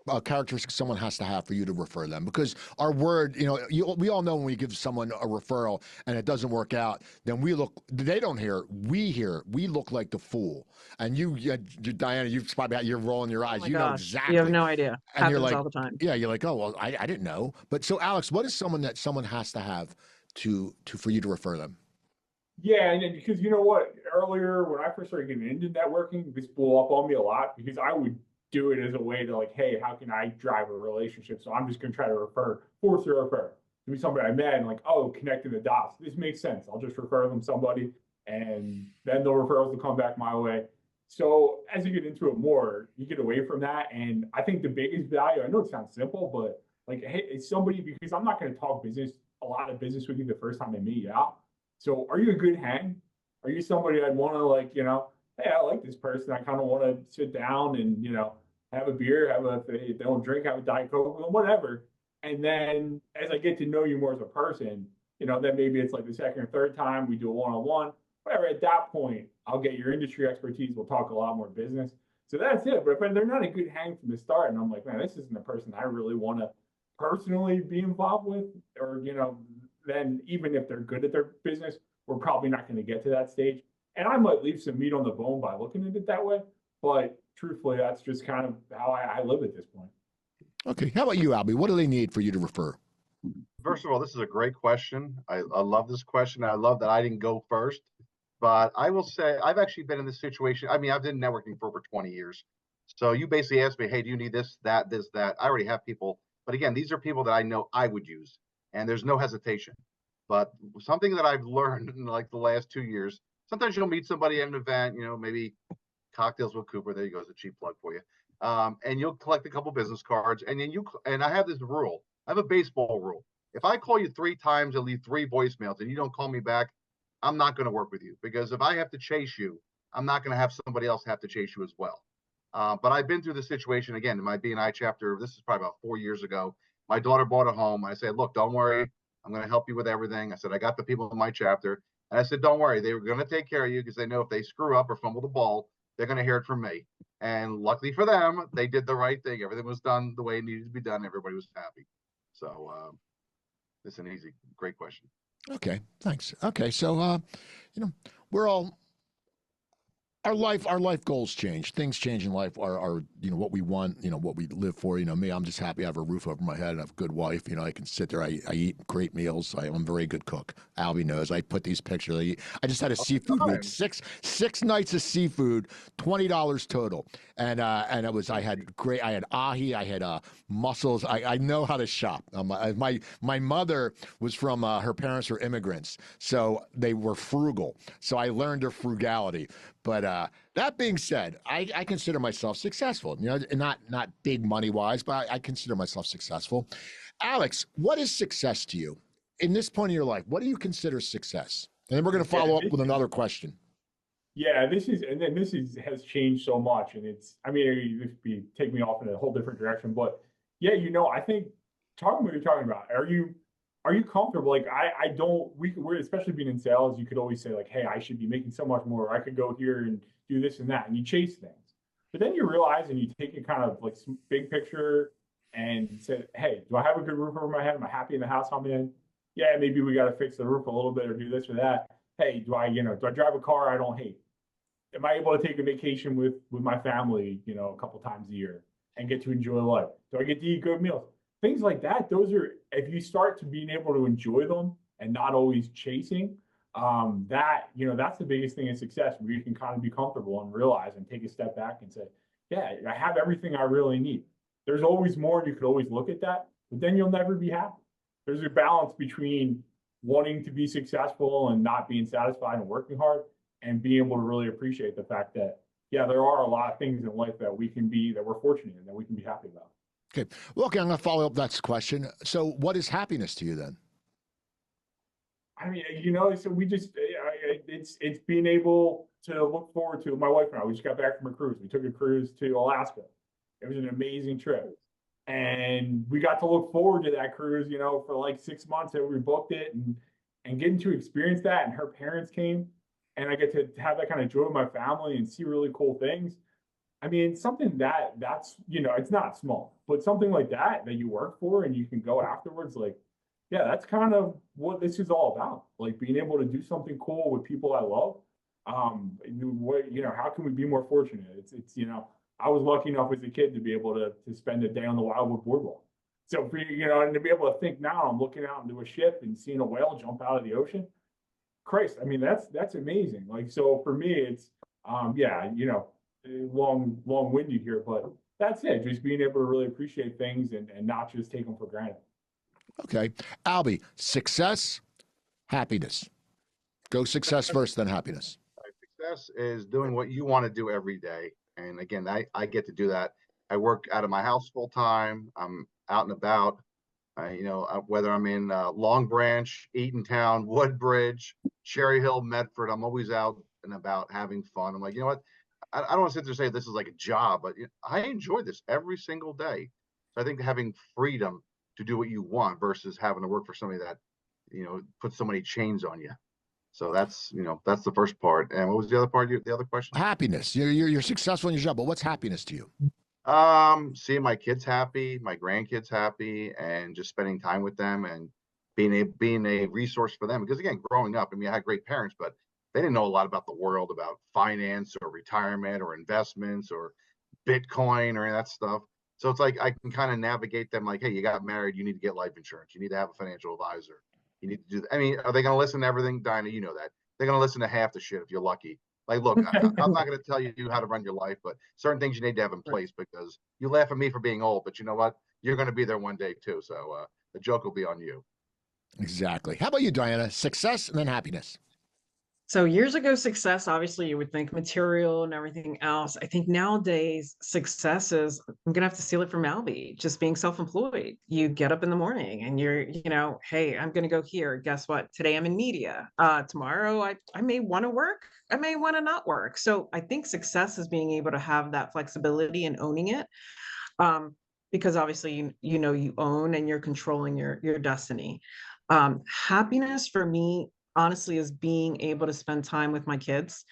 a characteristic someone has to have for you to refer them? Because our word, we all know when we give someone a referral and it doesn't work out, then they don't hear it, we hear it. We look like the fool. And Diana, you're rolling your eyes. Oh my You know gosh. exactly. You have no idea. And you're Happens like, all the time. yeah, you're like, oh, well, I didn't know. But so, Alex, what is someone that someone has to have for you to refer them? Yeah, and because you know what, earlier when I first started getting into networking, this blew up on me a lot because I would do it as a way to like, hey, how can I drive a relationship? So I'm just going to try to force a refer to be somebody I met and like, oh, connecting the dots. This makes sense. I'll just refer them somebody, and then the referrals will come back my way. So as you get into it more, you get away from that, and I think the biggest value. I know it sounds simple, but like, hey, it's somebody, because I'm not going to talk a lot of business with you the first time I meet you out. So are you a good hang? Are you somebody I'd want to like, hey, I like this person. I kind of want to sit down and, have a beer, if they don't drink, have a Diet Coke, whatever. And then as I get to know you more as a person, then maybe it's like the second or third time we do a one-on-one, whatever. At that point, I'll get your industry expertise. We'll talk a lot more business. So that's it. But if they're not a good hang from the start, and I'm like, man, this isn't a person I really want to personally be involved with, or, then even if they're good at their business, we're probably not going to get to that stage. And I might leave some meat on the bone by looking at it that way. But truthfully, that's just kind of how I live at this point. Okay. How about you, Albie? What do they need for you to refer? First of all, this is a great question. I love this question. I love that I didn't go first. But I will say I've actually been in this situation. I mean, I've been networking for over 20 years. So you basically asked me, hey, do you need this, that, this, that? I already have people. But again, these are people that I know I would use. And there's no hesitation. But something that I've learned in like the last 2 years, sometimes you'll meet somebody at an event, maybe cocktails with Cooper. There you go, it's a cheap plug for you. And you'll collect a couple business cards. And then and I have this rule. I have a baseball rule. If I call you 3 times and leave 3 voicemails and you don't call me back, I'm not going to work with you, because if I have to chase you, I'm not going to have somebody else have to chase you as well. But I've been through the situation again in my B&I chapter. This is probably about 4 years ago. My daughter bought a home. I said, look, don't worry. I'm going to help you with everything. I said, I got the people in my chapter. And I said, don't worry. They were going to take care of you, because they know if they screw up or fumble the ball, they're going to hear it from me. And luckily for them, they did the right thing. Everything was done the way it needed to be done. Everybody was happy. So it's an easy, great question. Okay, thanks. Okay, so we're all our life goals change. Things change in life. Our what we want. What we live for. Me, I'm just happy I have a roof over my head and I have a good wife. I can sit there. I eat great meals. I'm a very good cook. Albie knows. I put these pictures. I just had a seafood week. Six nights of seafood, $20 total. And it was. I had ahi. I had mussels. I know how to shop. My mother was from. Her parents were immigrants, so they were frugal. So I learned their frugality. But that being said, I consider myself successful. Not big money wise, but I consider myself successful. Alex, what is success to you in this point of your life? What do you consider success? And then we're going to follow up with another question. Yeah, this has changed so much, and this take me off in a whole different direction. But yeah, I think talking what you're talking about. Are you comfortable? Like I don't. We're especially being in sales. You could always say like, hey, I should be making so much more. I could go here and do this and that, and you chase things. But then you realize, and you take it kind of like big picture, and said, hey, do I have a good roof over my head? Am I happy in the house I'm in? Yeah, maybe we got to fix the roof a little bit or do this or that. Hey, do I drive a car I don't hate? Am I able to take a vacation with my family, a couple times a year and get to enjoy life? Do I get to eat good meals? Things like that. Those are, if you start to being able to enjoy them and not always chasing, that's the biggest thing in success, where you can kind of be comfortable and realize and take a step back and say, yeah, I have everything I really need. There's always more. You could always look at that, but then you'll never be happy. There's a balance between wanting to be successful and not being satisfied and working hard, and being able to really appreciate the fact that, yeah, there are a lot of things in life that we're fortunate in, that we can be happy about. Okay. Well, okay, I'm going to follow up that question. So what is happiness to you then? I mean, so we just, it's being able to look forward to. My wife and I, we just got back from a cruise. We took a cruise to Alaska. It was an amazing trip. And we got to look forward to that cruise, for like 6 months that we booked it, and getting to experience that. And her parents came, and I get to have that kind of joy with my family and see really cool things. I mean, something that's, it's not small, but something like that you work for and you can go afterwards, like, yeah, that's kind of what this is all about. Like, being able to do something cool with people I love. How can we be more fortunate? It's I was lucky enough as a kid to be able to spend a day on the Wildwood Boardwalk. So for and to be able to think now, I'm looking out into a ship and seeing a whale jump out of the ocean. Christ, I mean, that's amazing. Like, so for me, it's long-winded here, but that's it. Just being able to really appreciate things and not just take them for granted. Okay. Albie, success, happiness. Go success first, then happiness. Success is doing what you want to do every day. And again, I get to do that. I work out of my house full time. I'm out and about. Whether I'm in Long Branch, Eatontown, Woodbridge, Cherry Hill, Medford, I'm always out and about having fun. I'm like, you know what? I don't want to sit there and say this is like a job, but I enjoy this every single day. So I think having freedom to do what you want versus having to work for somebody that, puts so many chains on you. So that's the first part. And what was the other part? The other question? Happiness. You're successful in your job, but what's happiness to you? Seeing my kids happy, my grandkids happy, and just spending time with them and being a resource for them. Because again, growing up, I mean, I had great parents, but they didn't know a lot about the world, about finance or retirement or investments or Bitcoin or any of that stuff. So it's like I can kind of navigate them like, hey, you got married, you need to get life insurance. You need to have a financial advisor. You need to do that. I mean, are they going to listen to everything? Diana, you know that. They're going to listen to half the shit if you're lucky. Like, look, I'm not going to tell you how to run your life, but certain things you need to have in place, because you laugh at me for being old, but you know what? You're going to be there one day too. So the joke will be on you. Exactly. How about you, Diana? Success and then happiness. So years ago, success, obviously you would think material and everything else. I think nowadays success is, I'm going to have to steal it from Albie, just being self-employed. You get up in the morning and you're, hey, I'm going to go here. Guess what? Today I'm in media. Tomorrow I may want to work. I may want to not work. So I think success is being able to have that flexibility and owning it. Because obviously, you own and you're controlling your destiny. Happiness for me, honestly, is being able to spend time with my kids,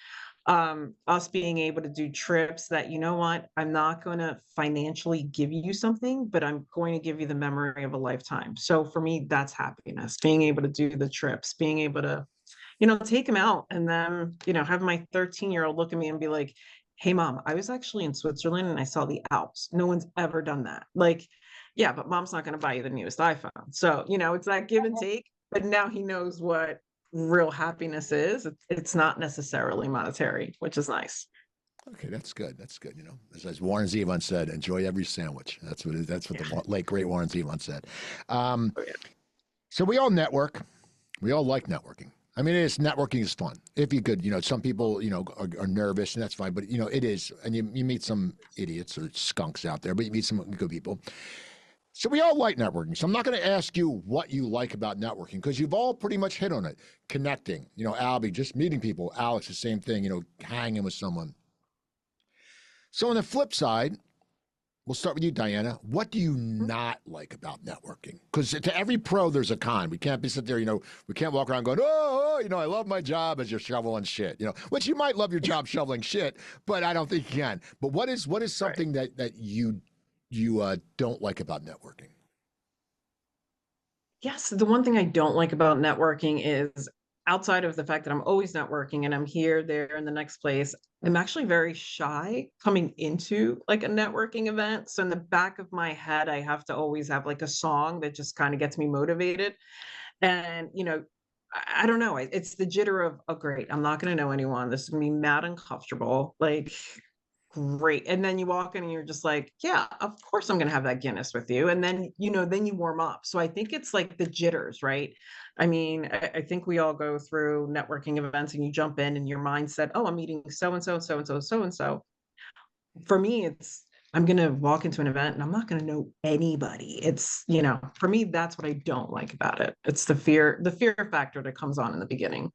us being able to do trips that, I'm not going to financially give you something, but I'm going to give you the memory of a lifetime. So for me, that's happiness, being able to do the trips, being able to, take them out, and then, have my 13-year-old look at me and be like, hey, Mom, I was actually in Switzerland and I saw the Alps. No one's ever done that. Like, yeah, but Mom's not going to buy you the newest iPhone. So, it's that give and take, but now he knows what real happiness is. It's not necessarily monetary, which is nice. Okay, that's good. That's good. As Warren Zevon said, enjoy every sandwich. That's what the late great Warren Zevon said. So we all network. We all like networking. I mean, networking is fun. If you could, some people, are nervous, and that's fine. But it is, and you meet some idiots or skunks out there, but you meet some good people. So we all like networking. So I'm not going to ask you what you like about networking, because you've all pretty much hit on it. Connecting, Albie, just meeting people. Alex, the same thing, hanging with someone. So on the flip side, we'll start with you, Diana. What do you not like about networking? Because to every pro, there's a con. We can't be sitting there, we can't walk around going, I love my job as you're shoveling shit, which you might love your job shoveling shit, but I don't think you can. But what is something that you you don't like about networking? Yes, the one thing I don't like about networking is outside of the fact that I'm always networking and I'm here, there, and the next place, I'm actually very shy coming into like a networking event. So in the back of my head, I have to always have like a song that just kind of gets me motivated. And, I don't know. It's the jitter of, oh, great, I'm not going to know anyone. This is going to be mad uncomfortable. Like, great. And then you walk in and you're just like, yeah, of course I'm going to have that Guinness with you. And then, then you warm up. So I think it's like the jitters, right? I mean, I think we all go through networking events and you jump in and your mindset, oh, I'm meeting so and so, so and so, so and so. For me, it's, I'm going to walk into an event and I'm not going to know anybody. It's, for me, that's what I don't like about it. It's the fear factor that comes on in the beginning.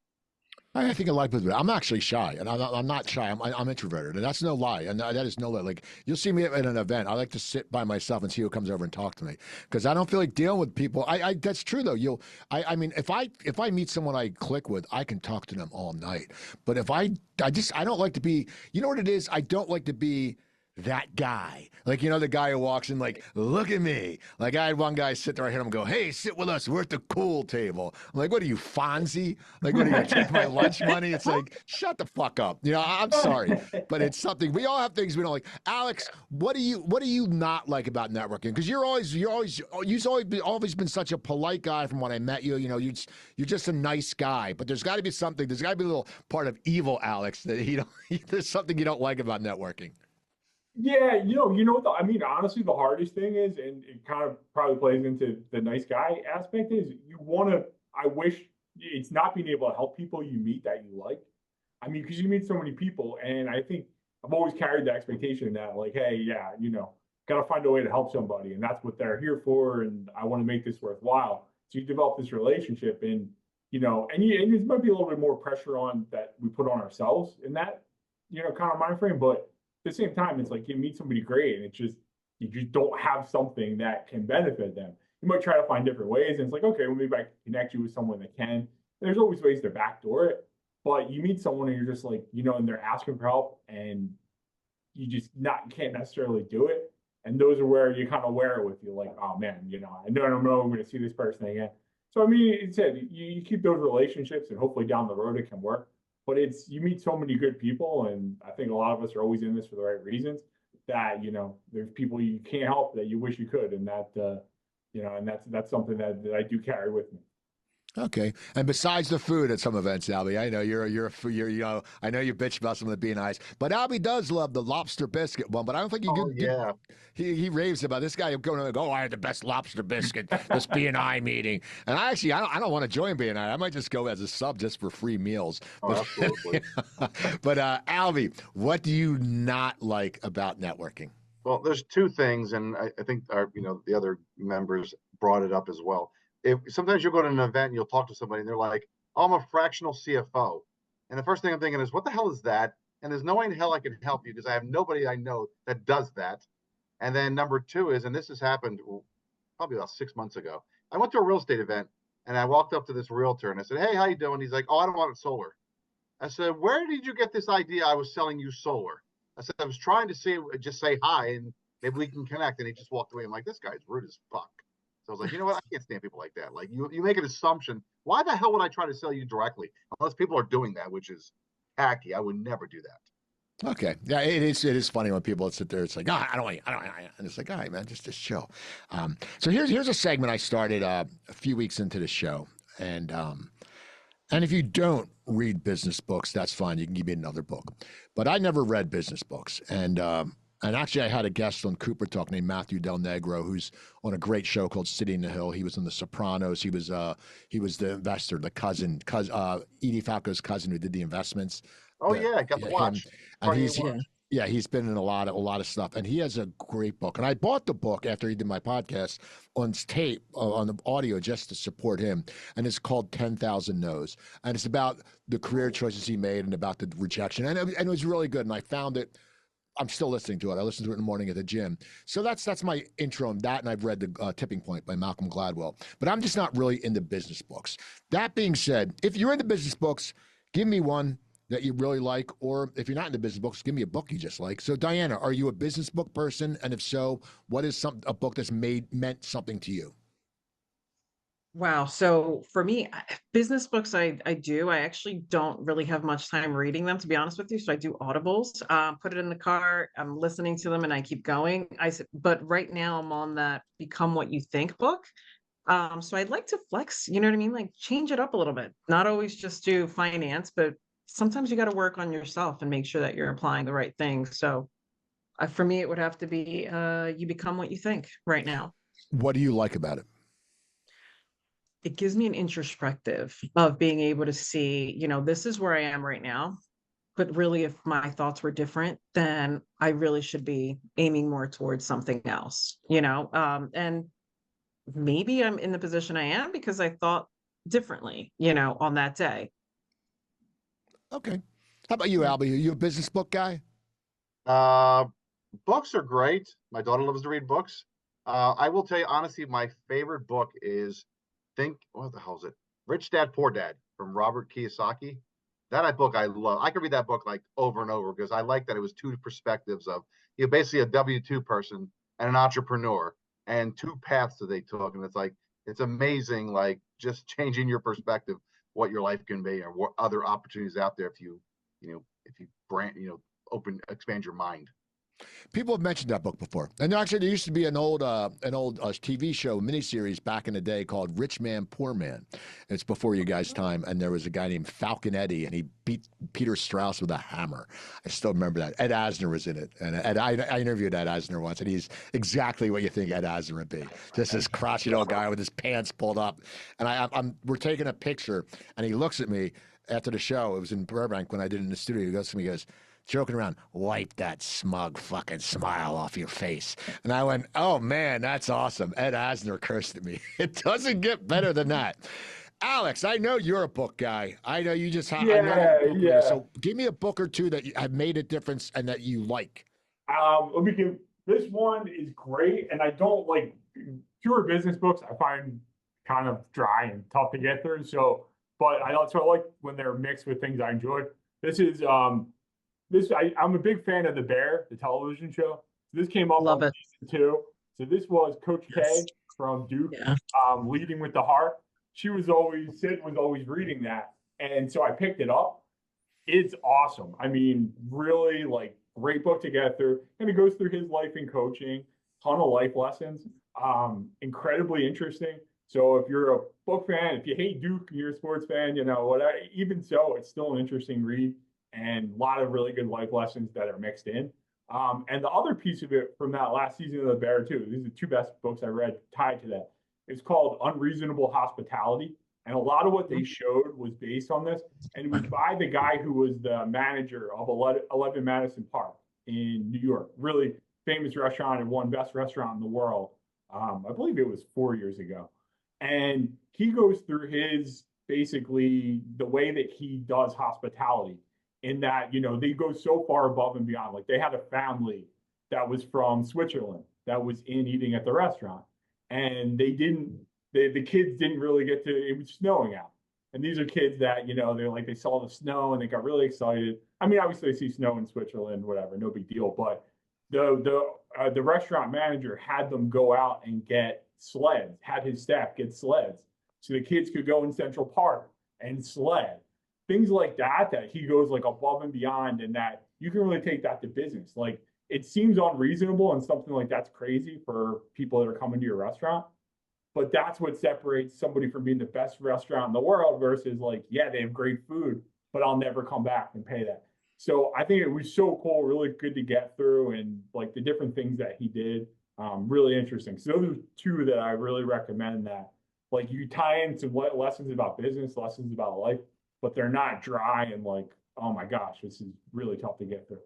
I think a lot of people. I'm actually shy, and I'm not shy. I'm introverted, and that's no lie. And that is no lie. Like, you'll see me at an event. I like to sit by myself and see who comes over and talk to me, because I don't feel like dealing with people. I that's true though. I mean, if I meet someone I click with, I can talk to them all night. But if I don't like to be. You know what it is? I don't like to be that guy. Like, the guy who walks in like, look at me. Like, I had one guy sit there, I heard him go, hey, sit with us. We're at the cool table. I'm like, what are you, Fonzie? Like, what are you going to take my lunch money? It's like, shut the fuck up. I'm sorry, but it's something. We all have things we don't like. Alex, what do you not like about networking? Because you've always been such a polite guy from when I met you. You're just a nice guy, but there's got to be something. There's got to be a little part of evil, Alex, that there's something you don't like about networking. Yeah, I mean, honestly, the hardest thing is, and it kind of probably plays into the nice guy aspect, is I wish it's not being able to help people you meet that you like. I mean, because you meet so many people, and I think I've always carried the expectation that, like, hey, yeah, got to find a way to help somebody, and that's what they're here for, and I want to make this worthwhile. So you develop this relationship, and, and there might be a little bit more pressure on that we put on ourselves in that, kind of mind frame, but at the same time, it's like you meet somebody great and you just don't have something that can benefit them. You might try to find different ways, and it's like, okay, well, maybe I can connect you with someone that can. There's always ways to backdoor it, but you meet someone and you're just like, and they're asking for help, and you just can't necessarily do it. And those are where you kind of wear it with you, like, oh man, I don't know I'm going to see this person again. So I mean, it said you keep those relationships, and hopefully down the road it can work. But you meet so many good people, and I think a lot of us are always in this for the right reasons, that, there's people you can't help that you wish you could. And that, and that's something that I do carry with me. Okay. And besides the food at some events, Albie, I know you're I know you bitch about some of the B&Is, but Albie does love the lobster biscuit one, but I don't think he raves about this guy going to go, I had the best lobster biscuit, this B&I meeting. And I don't want to join B&I. I might just go as a sub just for free meals. Oh, absolutely. But Albie, what do you not like about networking? Well, there's two things, and I think the other members brought it up as well. Sometimes you'll go to an event and you'll talk to somebody and they're like, oh, I'm a fractional CFO. And the first thing I'm thinking is, what the hell is that? And there's no way in hell I can help you because I have nobody I know that does that. And then number two is, and this has happened probably about 6 months ago, I went to a real estate event and I walked up to this realtor and I said, hey, how you doing? He's like, oh, I don't want solar. I said, where did you get this idea I was selling you solar? I said, I was trying to just say hi and maybe we can connect. And he just walked away. I'm like, this guy's rude as fuck. So I was like, you know what? I can't stand people like that. Like, you make an assumption. Why the hell would I try to sell you directly? Unless people are doing that, which is tacky. I would never do that. Okay. Yeah, it is funny when people sit there. It's like, I don't want you. And it's like, all right, man, just chill. So here's a segment I started a few weeks into the show. And if you don't read business books, that's fine. You can give me another book. But I never read business books. And actually, I had a guest on Cooper Talk named Matthew Del Negro, who's on a great show called City in the Hill. He was on The Sopranos. He was the investor, the cousin, Edie Falco's cousin who did the investments. Oh yeah, I got to watch. And he's been in a lot of stuff, and he has a great book. And I bought the book after he did my podcast on tape, on the audio, just to support him. And it's called 10,000 No's, and it's about the career choices he made and about the rejection. And it was really good. And I found it. I'm still listening to it. I listen to it in the morning at the gym. So that's my intro on that. And I've read the Tipping Point by Malcolm Gladwell. But I'm just not really into business books. That being said, if you're into business books, give me one. that you really like? Or if you're not into business books, give me a book you just like. So, Diana, are you a business book person? And if so, what is a book that's meant something to you? Wow. So for me, business books, I do. I actually don't really have much time reading them, to be honest with you. So I do audibles, put it in the car. I'm listening to them and I keep going. But right now I'm on that Become What You Think book. So I'd like to flex, you know what I mean? Like change it up a little bit. Not always just do finance, but sometimes you got to work on yourself and make sure that you're applying the right things. So for me, it would have to be You Become What You Think right now. What do you like about it? It gives me an introspective of being able to see, this is where I am right now. But really, if my thoughts were different, then I really should be aiming more towards something else, and maybe I'm in the position I am because I thought differently, on that day. Okay. How about you, Yeah. Albie? Are you a business book guy? Uh, Books are great. My daughter loves to read books. I will tell you honestly, my favorite book is what the hell is it? Rich Dad Poor Dad from Robert Kiyosaki. That book I love. I could read that book like over and over because I like that it was two perspectives of basically a W-2 person and an entrepreneur and two paths that they took. And it's amazing, like just changing your perspective, what your life can be or what other opportunities out there if you expand your mind. People have mentioned that book before, and actually, there used to be an old TV show miniseries back in the day called Rich Man Poor Man. It's before you guys' time, and there was a guy named Falcon Eddie, and he beat Peter Strauss with a hammer. I still remember that. Ed Asner was in it, and I interviewed Ed Asner once, and he's exactly what you think Ed Asner would be. Just this crotchety old guy with his pants pulled up, and we're taking a picture, and he looks at me after the show. It was in Burbank when I did it in the studio. He goes to me, he goes, joking around, wipe that smug fucking smile off your face. And I went, oh man, that's awesome. Ed Asner cursed at me. It doesn't get better than that. Alex, I know you're a book guy. I know you just have. Yeah. So give me a book or two that have made a difference and that you like. Let me give this one is great, and I don't like pure business books. I find kind of dry and tough to get through. But I like when they're mixed with things I enjoy. This is I'm a big fan of The Bear, the television show. So this came up Love on it. season 2. So this was Coach K from Duke, Yeah. Leading with the Heart. Sid was always reading that, and so I picked it up. It's awesome. I mean, really like great book to get through, and it goes through his life in coaching, ton of life lessons. Incredibly interesting. So if you're a book fan, if you hate Duke, you're a sports fan, whatever. Even so, it's still an interesting read. And a lot of really good life lessons that are mixed in. And the other piece of it from that last season of The Bear, too, these are the two best books I read tied to that. It's called Unreasonable Hospitality. And a lot of what they showed was based on this. And it was by the guy who was the manager of 11 Madison Park in New York. Really famous restaurant and won best restaurant in the world. I believe it was 4 years ago. And he goes through basically the way that he does hospitality. In that, they go so far above and beyond. Like they had a family that was from Switzerland that was in eating at the restaurant. And the kids didn't really it was snowing out. And these are kids that, they saw the snow and they got really excited. I mean, obviously they see snow in Switzerland, whatever, no big deal. But the restaurant manager had them go out and get sleds, had his staff get sleds. So the kids could go in Central Park and sled. Things like that he goes like above and beyond, and that you can really take that to business. Like it seems unreasonable and something like that's crazy for people that are coming to your restaurant, but that's what separates somebody from being the best restaurant in the world versus like, yeah, they have great food, but I'll never come back and pay that. So I think it was so cool, really good to get through, and like the different things that he did, really interesting. So those are two that I really recommend that like you tie into what lessons about business, lessons about life, but they're not dry and like, oh my gosh, this is really tough to get through.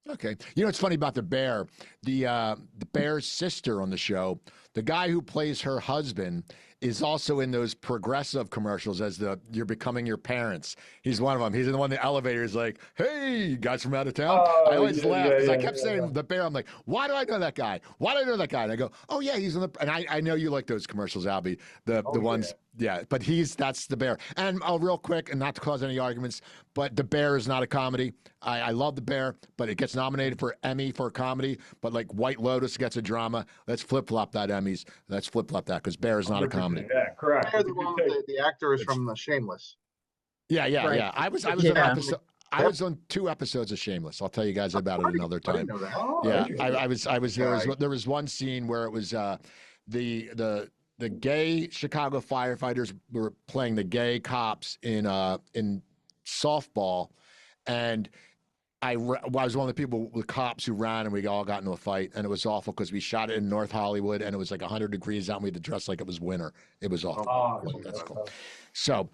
Okay. It's funny about the Bear. The Bear's sister on the show, the guy who plays her husband is also in those progressive commercials as you're becoming your parents. He's one of them. He's in the one in the elevator is like, hey, you guys from out of town? I always laugh because I kept saying the bear. I'm like, why do I know that guy? Why do I know that guy? And I go, oh yeah, he's in the. And I know you like those commercials, Albie. The ones. Yeah, but that's the bear. And real quick, and not to cause any arguments, but the bear is not a comedy. I love the bear, but it gets nominated for Emmy for a comedy. But like White Lotus gets a drama. Let's flip flop that Emmys. Let's flip flop that because bear is not a comedy. Yeah, correct. The one with the actor is from Shameless. Yeah. Right. I was on an episode. I was on 2 episodes of Shameless. I'll tell you guys about it another time. I didn't know that. Oh, Yeah, I was there was one scene where it was the gay Chicago firefighters were playing the gay cops in softball, and I was one of the people with cops who ran, and we all got into a fight, and it was awful because we shot it in North Hollywood, and it was like 100 degrees out, and we had to dress like it was winter. It was awful. That's cool. So,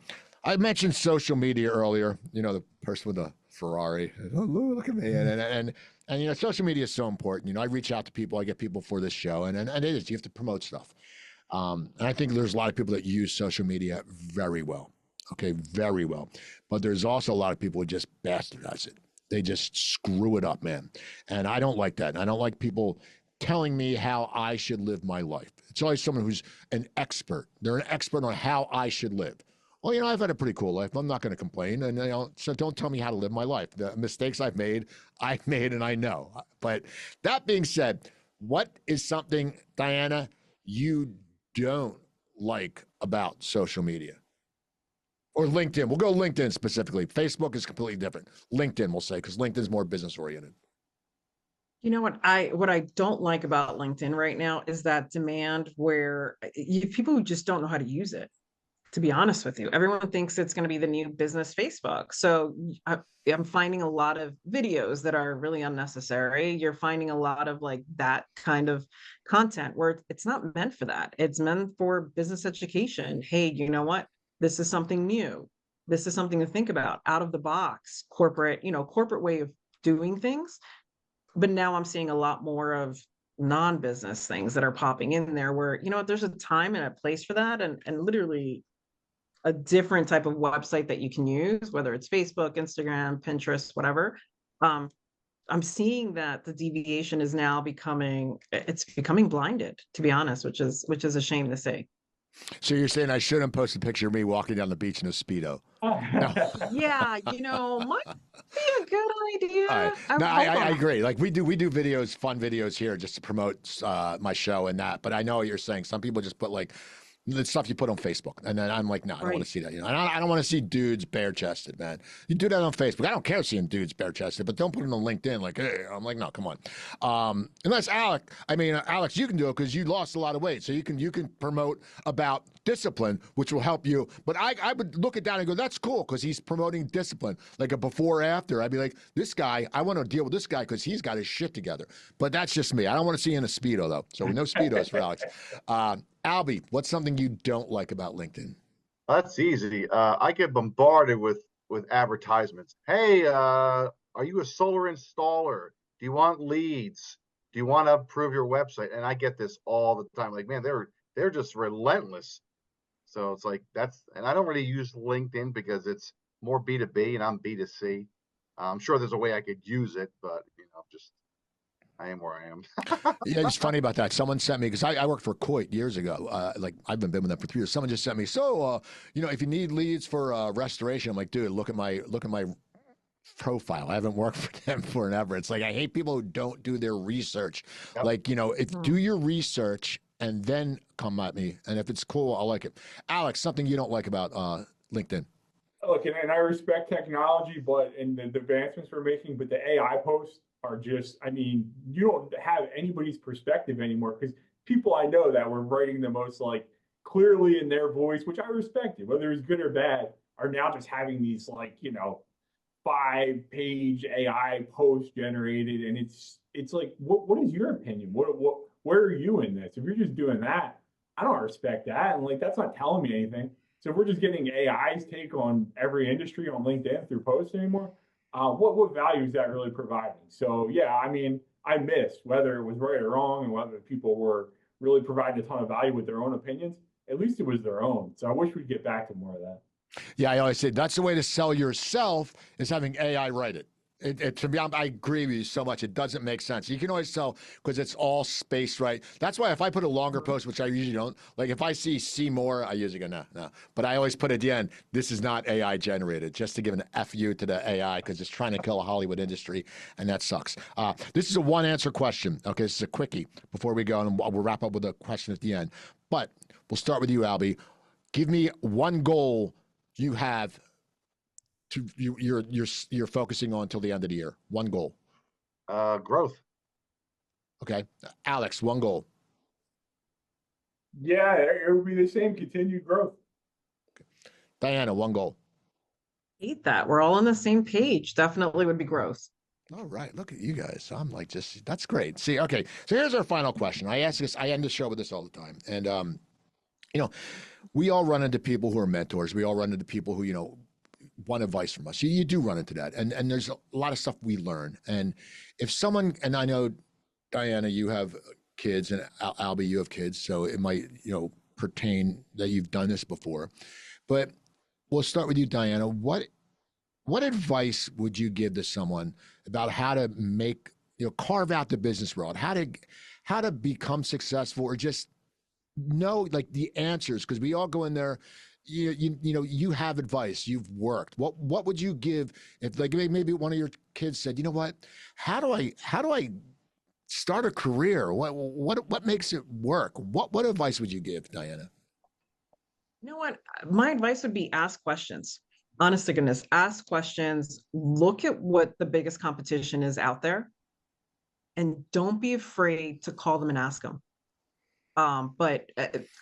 I mentioned social media earlier. You know, the person with the Ferrari. Oh, look at me, and you know, social media is so important. You know, I reach out to people, I get people for this show, and it is. You have to promote stuff. And I think there's a lot of people that use social media very well. Okay, very well. But there's also a lot of people who just bastardize it. They just screw it up, man. And I don't like that. And I don't like people telling me how I should live my life. It's always someone who's an expert. They're an expert on how I should live. Well, you know, I've had a pretty cool life. I'm not going to complain. And, you know, so don't tell me how to live my life. The mistakes I've made and I know. But that being said, what is something, Diana, you don't like about social media? Or LinkedIn. We'll go LinkedIn specifically. Facebook is completely different. LinkedIn, we'll say, because LinkedIn's more business oriented. You know what I don't like about LinkedIn right now is that demand where people who just don't know how to use it. To be honest with you, everyone thinks it's going to be the new business Facebook. So I'm finding a lot of videos that are really unnecessary. You're finding a lot of like that kind of content where it's not meant for that. It's meant for business education. Hey, you know what? This is something new. This is something to think about, out of the box, corporate way of doing things. But now I'm seeing a lot more of non-business things that are popping in there where, you know what, there's a time and a place for that. And literally a different type of website that you can use, whether it's Facebook, Instagram, Pinterest, whatever. I'm seeing that the deviation is now becoming blinded, to be honest, which is a shame to say. So you're saying I shouldn't post a picture of me walking down the beach in a Speedo? No. Yeah, you know, might be a good idea. All right. No, I agree. Like we do videos, fun videos here just to promote my show and that. But I know what you're saying. Some people just put like the stuff you put on Facebook. And then I'm like, no, I don't want to see that. You know, and I don't want to see dudes bare chested, man. You do that on Facebook. I don't care seeing dudes bare chested, but don't put it on LinkedIn. Like, hey, I'm like, no, come on. Unless Alex, you can do it because you lost a lot of weight. So you can promote about discipline, which will help you. But I would look at that and go, that's cool because he's promoting discipline, like a before after. I'd be like, this guy, I want to deal with this guy because he's got his shit together. But that's just me. I don't want to see you in a Speedo though. So no Speedos for Alex. Albie, what's something you don't like about LinkedIn? That's easy. I get bombarded with advertisements. Hey, are you a solar installer? Do you want leads? Do you want to improve your website? And I get this all the time. Like, man, they're just relentless. So it's like and I don't really use LinkedIn because it's more B2B and I'm B2C. I'm sure there's a way I could use it, but you know, I am where I am. Yeah, it's funny about that. Someone sent me, because I worked for Coit years ago. Like I've been with them for 3 years. Someone just sent me, you know, if you need leads for restoration, I'm like, dude, look at my profile. I haven't worked for them forever. It's like I hate people who don't do their research. Yep. Like, you know, do your research and then come at me. And if it's cool, I'll like it. Alex, something you don't like about LinkedIn? Look, and I respect technology, and the advancements we're making, but the AI posts are just, I mean, you don't have anybody's perspective anymore because people I know that were writing the most like clearly in their voice, which I respected, whether it's good or bad, are now just having these like, you know, 5-page AI posts generated. And it's like, what is your opinion? Where are you in this? If you're just doing that, I don't respect that. And like, that's not telling me anything. So if we're just getting AI's take on every industry on LinkedIn through posts anymore, what value is that really providing? So yeah, I mean, I missed whether it was right or wrong and whether people were really providing a ton of value with their own opinions. at least it was their own. So I wish we'd get back to more of that. Yeah, I always say that's the way to sell yourself is having AI write it. To be honest, I agree with you so much. It doesn't make sense. You can always tell because it's all spaced right. That's why if I put a longer post, which I usually don't, like if I see more, I usually go, no, no. But I always put at the end, this is not AI generated, just to give an FU to the AI because it's trying to kill a Hollywood industry, and that sucks. This is a one answer question. Okay, this is a quickie before we go, and we'll wrap up with a question at the end. But we'll start with you, Albie. Give me one goal you have to you're focusing on until the end of the year. One goal. Growth. Okay, Alex, one goal. Yeah, it would be the same, continued growth. Diana, one goal. Hate that. We're all on the same page. Definitely would be growth. All right, look at you guys. I'm like, just that's great. See, okay, so here's our final question. I ask this. I end the show with this all the time, and you know, we all run into people who are mentors. We all run into people who want advice from us. You do run into that, and there's a lot of stuff we learn. And if someone, and I know Diana, you have kids, and Albie, you have kids, so it might pertain that you've done this before. But we'll start with you, Diana. What advice would you give to someone about how to make carve out the business world, how to become successful, or just know like the answers? Because we all go in there. You have advice, you've worked. What would you give if like maybe one of your kids said, you know what, how do I start a career? What makes it work? What advice would you give, Diana? You know what? My advice would be ask questions. Honest to goodness, ask questions. Look at what the biggest competition is out there, and don't be afraid to call them and ask them. But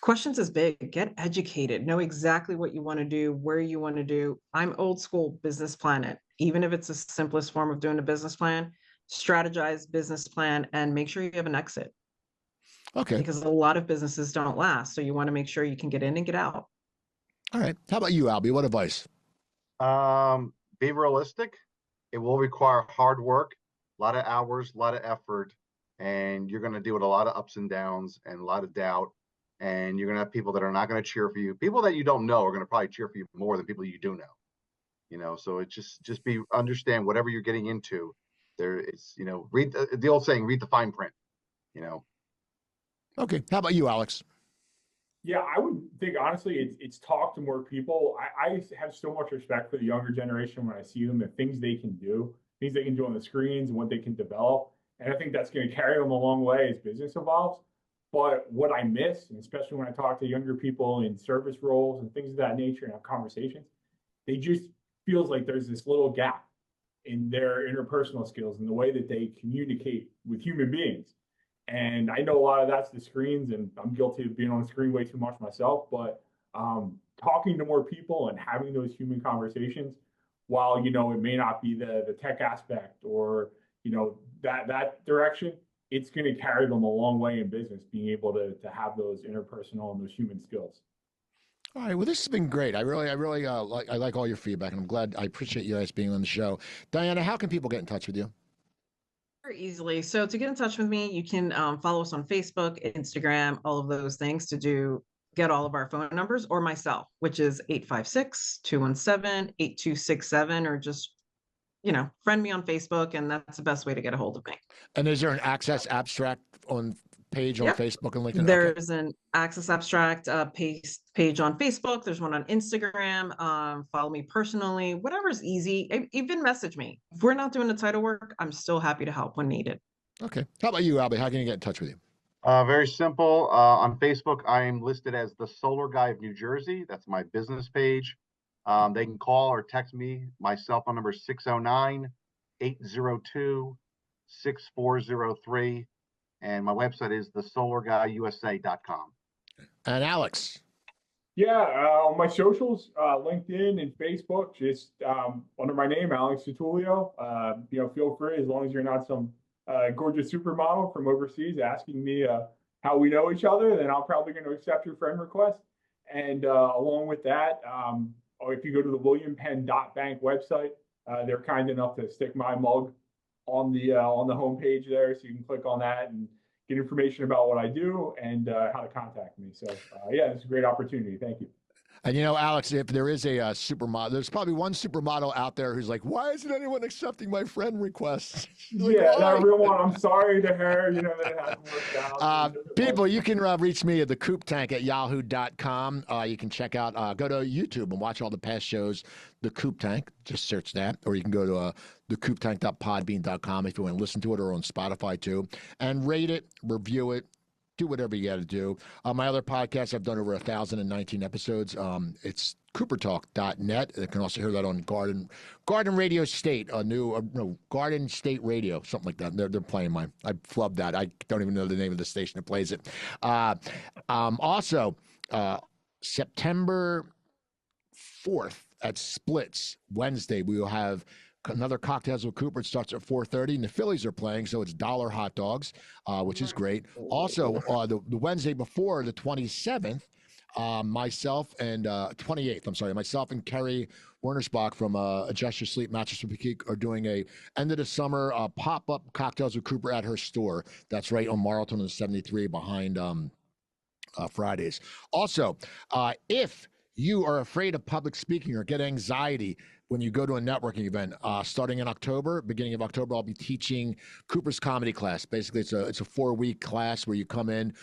questions is big. Get educated. Know exactly what you want to do, where you want to do. I'm old school business plan it. Even if it's the simplest form of doing a business plan, strategize business plan and make sure you have an exit. Okay. Because a lot of businesses don't last. So you want to make sure you can get in and get out. All right. How about you, Albie? What advice? Be realistic. It will require hard work, a lot of hours, a lot of effort. And you're going to deal with a lot of ups and downs and a lot of doubt. And you're going to have people that are not going to cheer for you. People that you don't know are going to probably cheer for you more than people you do know. So it's just understand whatever you're getting into. There is, read the old saying, read the fine print. Okay. How about you, Alex? Yeah, I would think honestly, it's talk to more people. I have so much respect for the younger generation when I see them, the things they can do on the screens and what they can develop. And I think that's going to carry them a long way as business evolves. But what I miss, and especially when I talk to younger people in service roles and things of that nature and have conversations, they just feels like there's this little gap in their interpersonal skills and the way that they communicate with human beings. And I know a lot of that's the screens, and I'm guilty of being on the screen way too much myself, but talking to more people and having those human conversations, while, it may not be the tech aspect or, that direction, it's going to carry them a long way in business, being able to have those interpersonal and those human skills. All right. Well, this has been great. I really like all your feedback, and I'm glad. I appreciate you guys being on the show. Diana, how can people get in touch with you? Very easily. So to get in touch with me, you can follow us on Facebook, Instagram, all of those things to get all of our phone numbers, or myself, which is 856-217-8267, or just, friend me on Facebook, and that's the best way to get a hold of me. And is there an Access Abstract page on Facebook and LinkedIn? There's an Access Abstract page on Facebook. There's one on Instagram. Follow me personally, whatever's easy. Even message me. If we're not doing the title work, I'm still happy to help when needed. Okay. How about you, Albie? How can you get in touch with you? Very simple. On Facebook, I am listed as the Solar Guy of New Jersey. That's my business page. They can call or text me. My cell phone number is 609-802-6403. And my website is thesolarguyusa.com. And Alex? Yeah, on my socials, LinkedIn and Facebook, just under my name, Alex DiTullio. Feel free, as long as you're not some gorgeous supermodel from overseas asking me how we know each other, then I'm probably going to accept your friend request. And along with that, if you go to the WilliamPenn.bank website, they're kind enough to stick my mug on the homepage there, so you can click on that and get information about what I do and how to contact me. So yeah, it's a great opportunity. Thank you. And you know, Alex, if there is a supermodel, there's probably one supermodel out there who's like, why isn't anyone accepting my friend requests? Like, yeah, why? that real one. I'm sorry to her, you know, that it hasn't worked out. People, you can reach me at the Coop Tank at yahoo.com. You can check out, go to YouTube and watch all the past shows, the Coop Tank. Just search that. Or you can go to thecooptank.podbean.com if you want to listen to it, or on Spotify too. And rate it, review it. Do whatever you got to do. My other podcast, I've done over 1,019 episodes. It's coopertalk.net. You can also hear that on Garden Radio State, a new Garden State Radio, something like that. They're playing mine. I flubbed that. I don't even know the name of the station that plays it. Also, September 4th at Splits, Wednesday, we will have another Cocktails with Cooper. It starts at 4:30, and the Phillies are playing, so it's $1 hot dogs, which is great. Also, the Wednesday before, the 27th, myself and 28th, I'm sorry, myself and Kerry Wernersbach from Adjust Your Sleep Mattress for Peak are doing a end of the summer pop-up Cocktails with Cooper at her store. That's right on Marlton and 73 behind Fridays. Also, if you are afraid of public speaking or get anxiety when you go to a networking event, starting in October, beginning of October, I'll be teaching Cooper's comedy class. Basically, it's a 4-week class where you come in.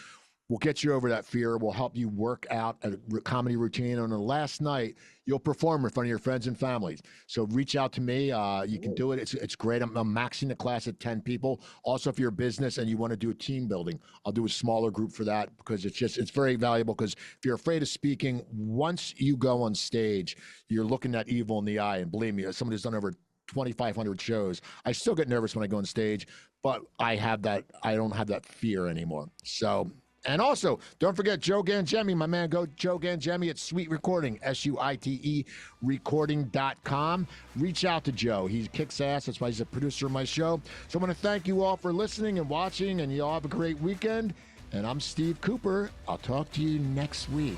We'll get you over that fear. We'll help you work out a comedy routine. On the last night, you'll perform in front of your friends and families. So reach out to me. You can do it. It's great. I'm maxing the class at 10 people. Also, if you're a business and you want to do a team building, I'll do a smaller group for that, because it's very valuable. Because if you're afraid of speaking, once you go on stage, you're looking that evil in the eye. And believe me, as somebody who's done over 2,500 shows, I still get nervous when I go on stage, but I don't have that fear anymore. So. And also, don't forget Joe Gangemi, my man. Go Joe Gangemi at SuiteRecording, SUITE recording.com. Reach out to Joe. He kicks ass. That's why he's a producer of my show. So I want to thank you all for listening and watching, and you all have a great weekend. And I'm Steve Cooper. I'll talk to you next week.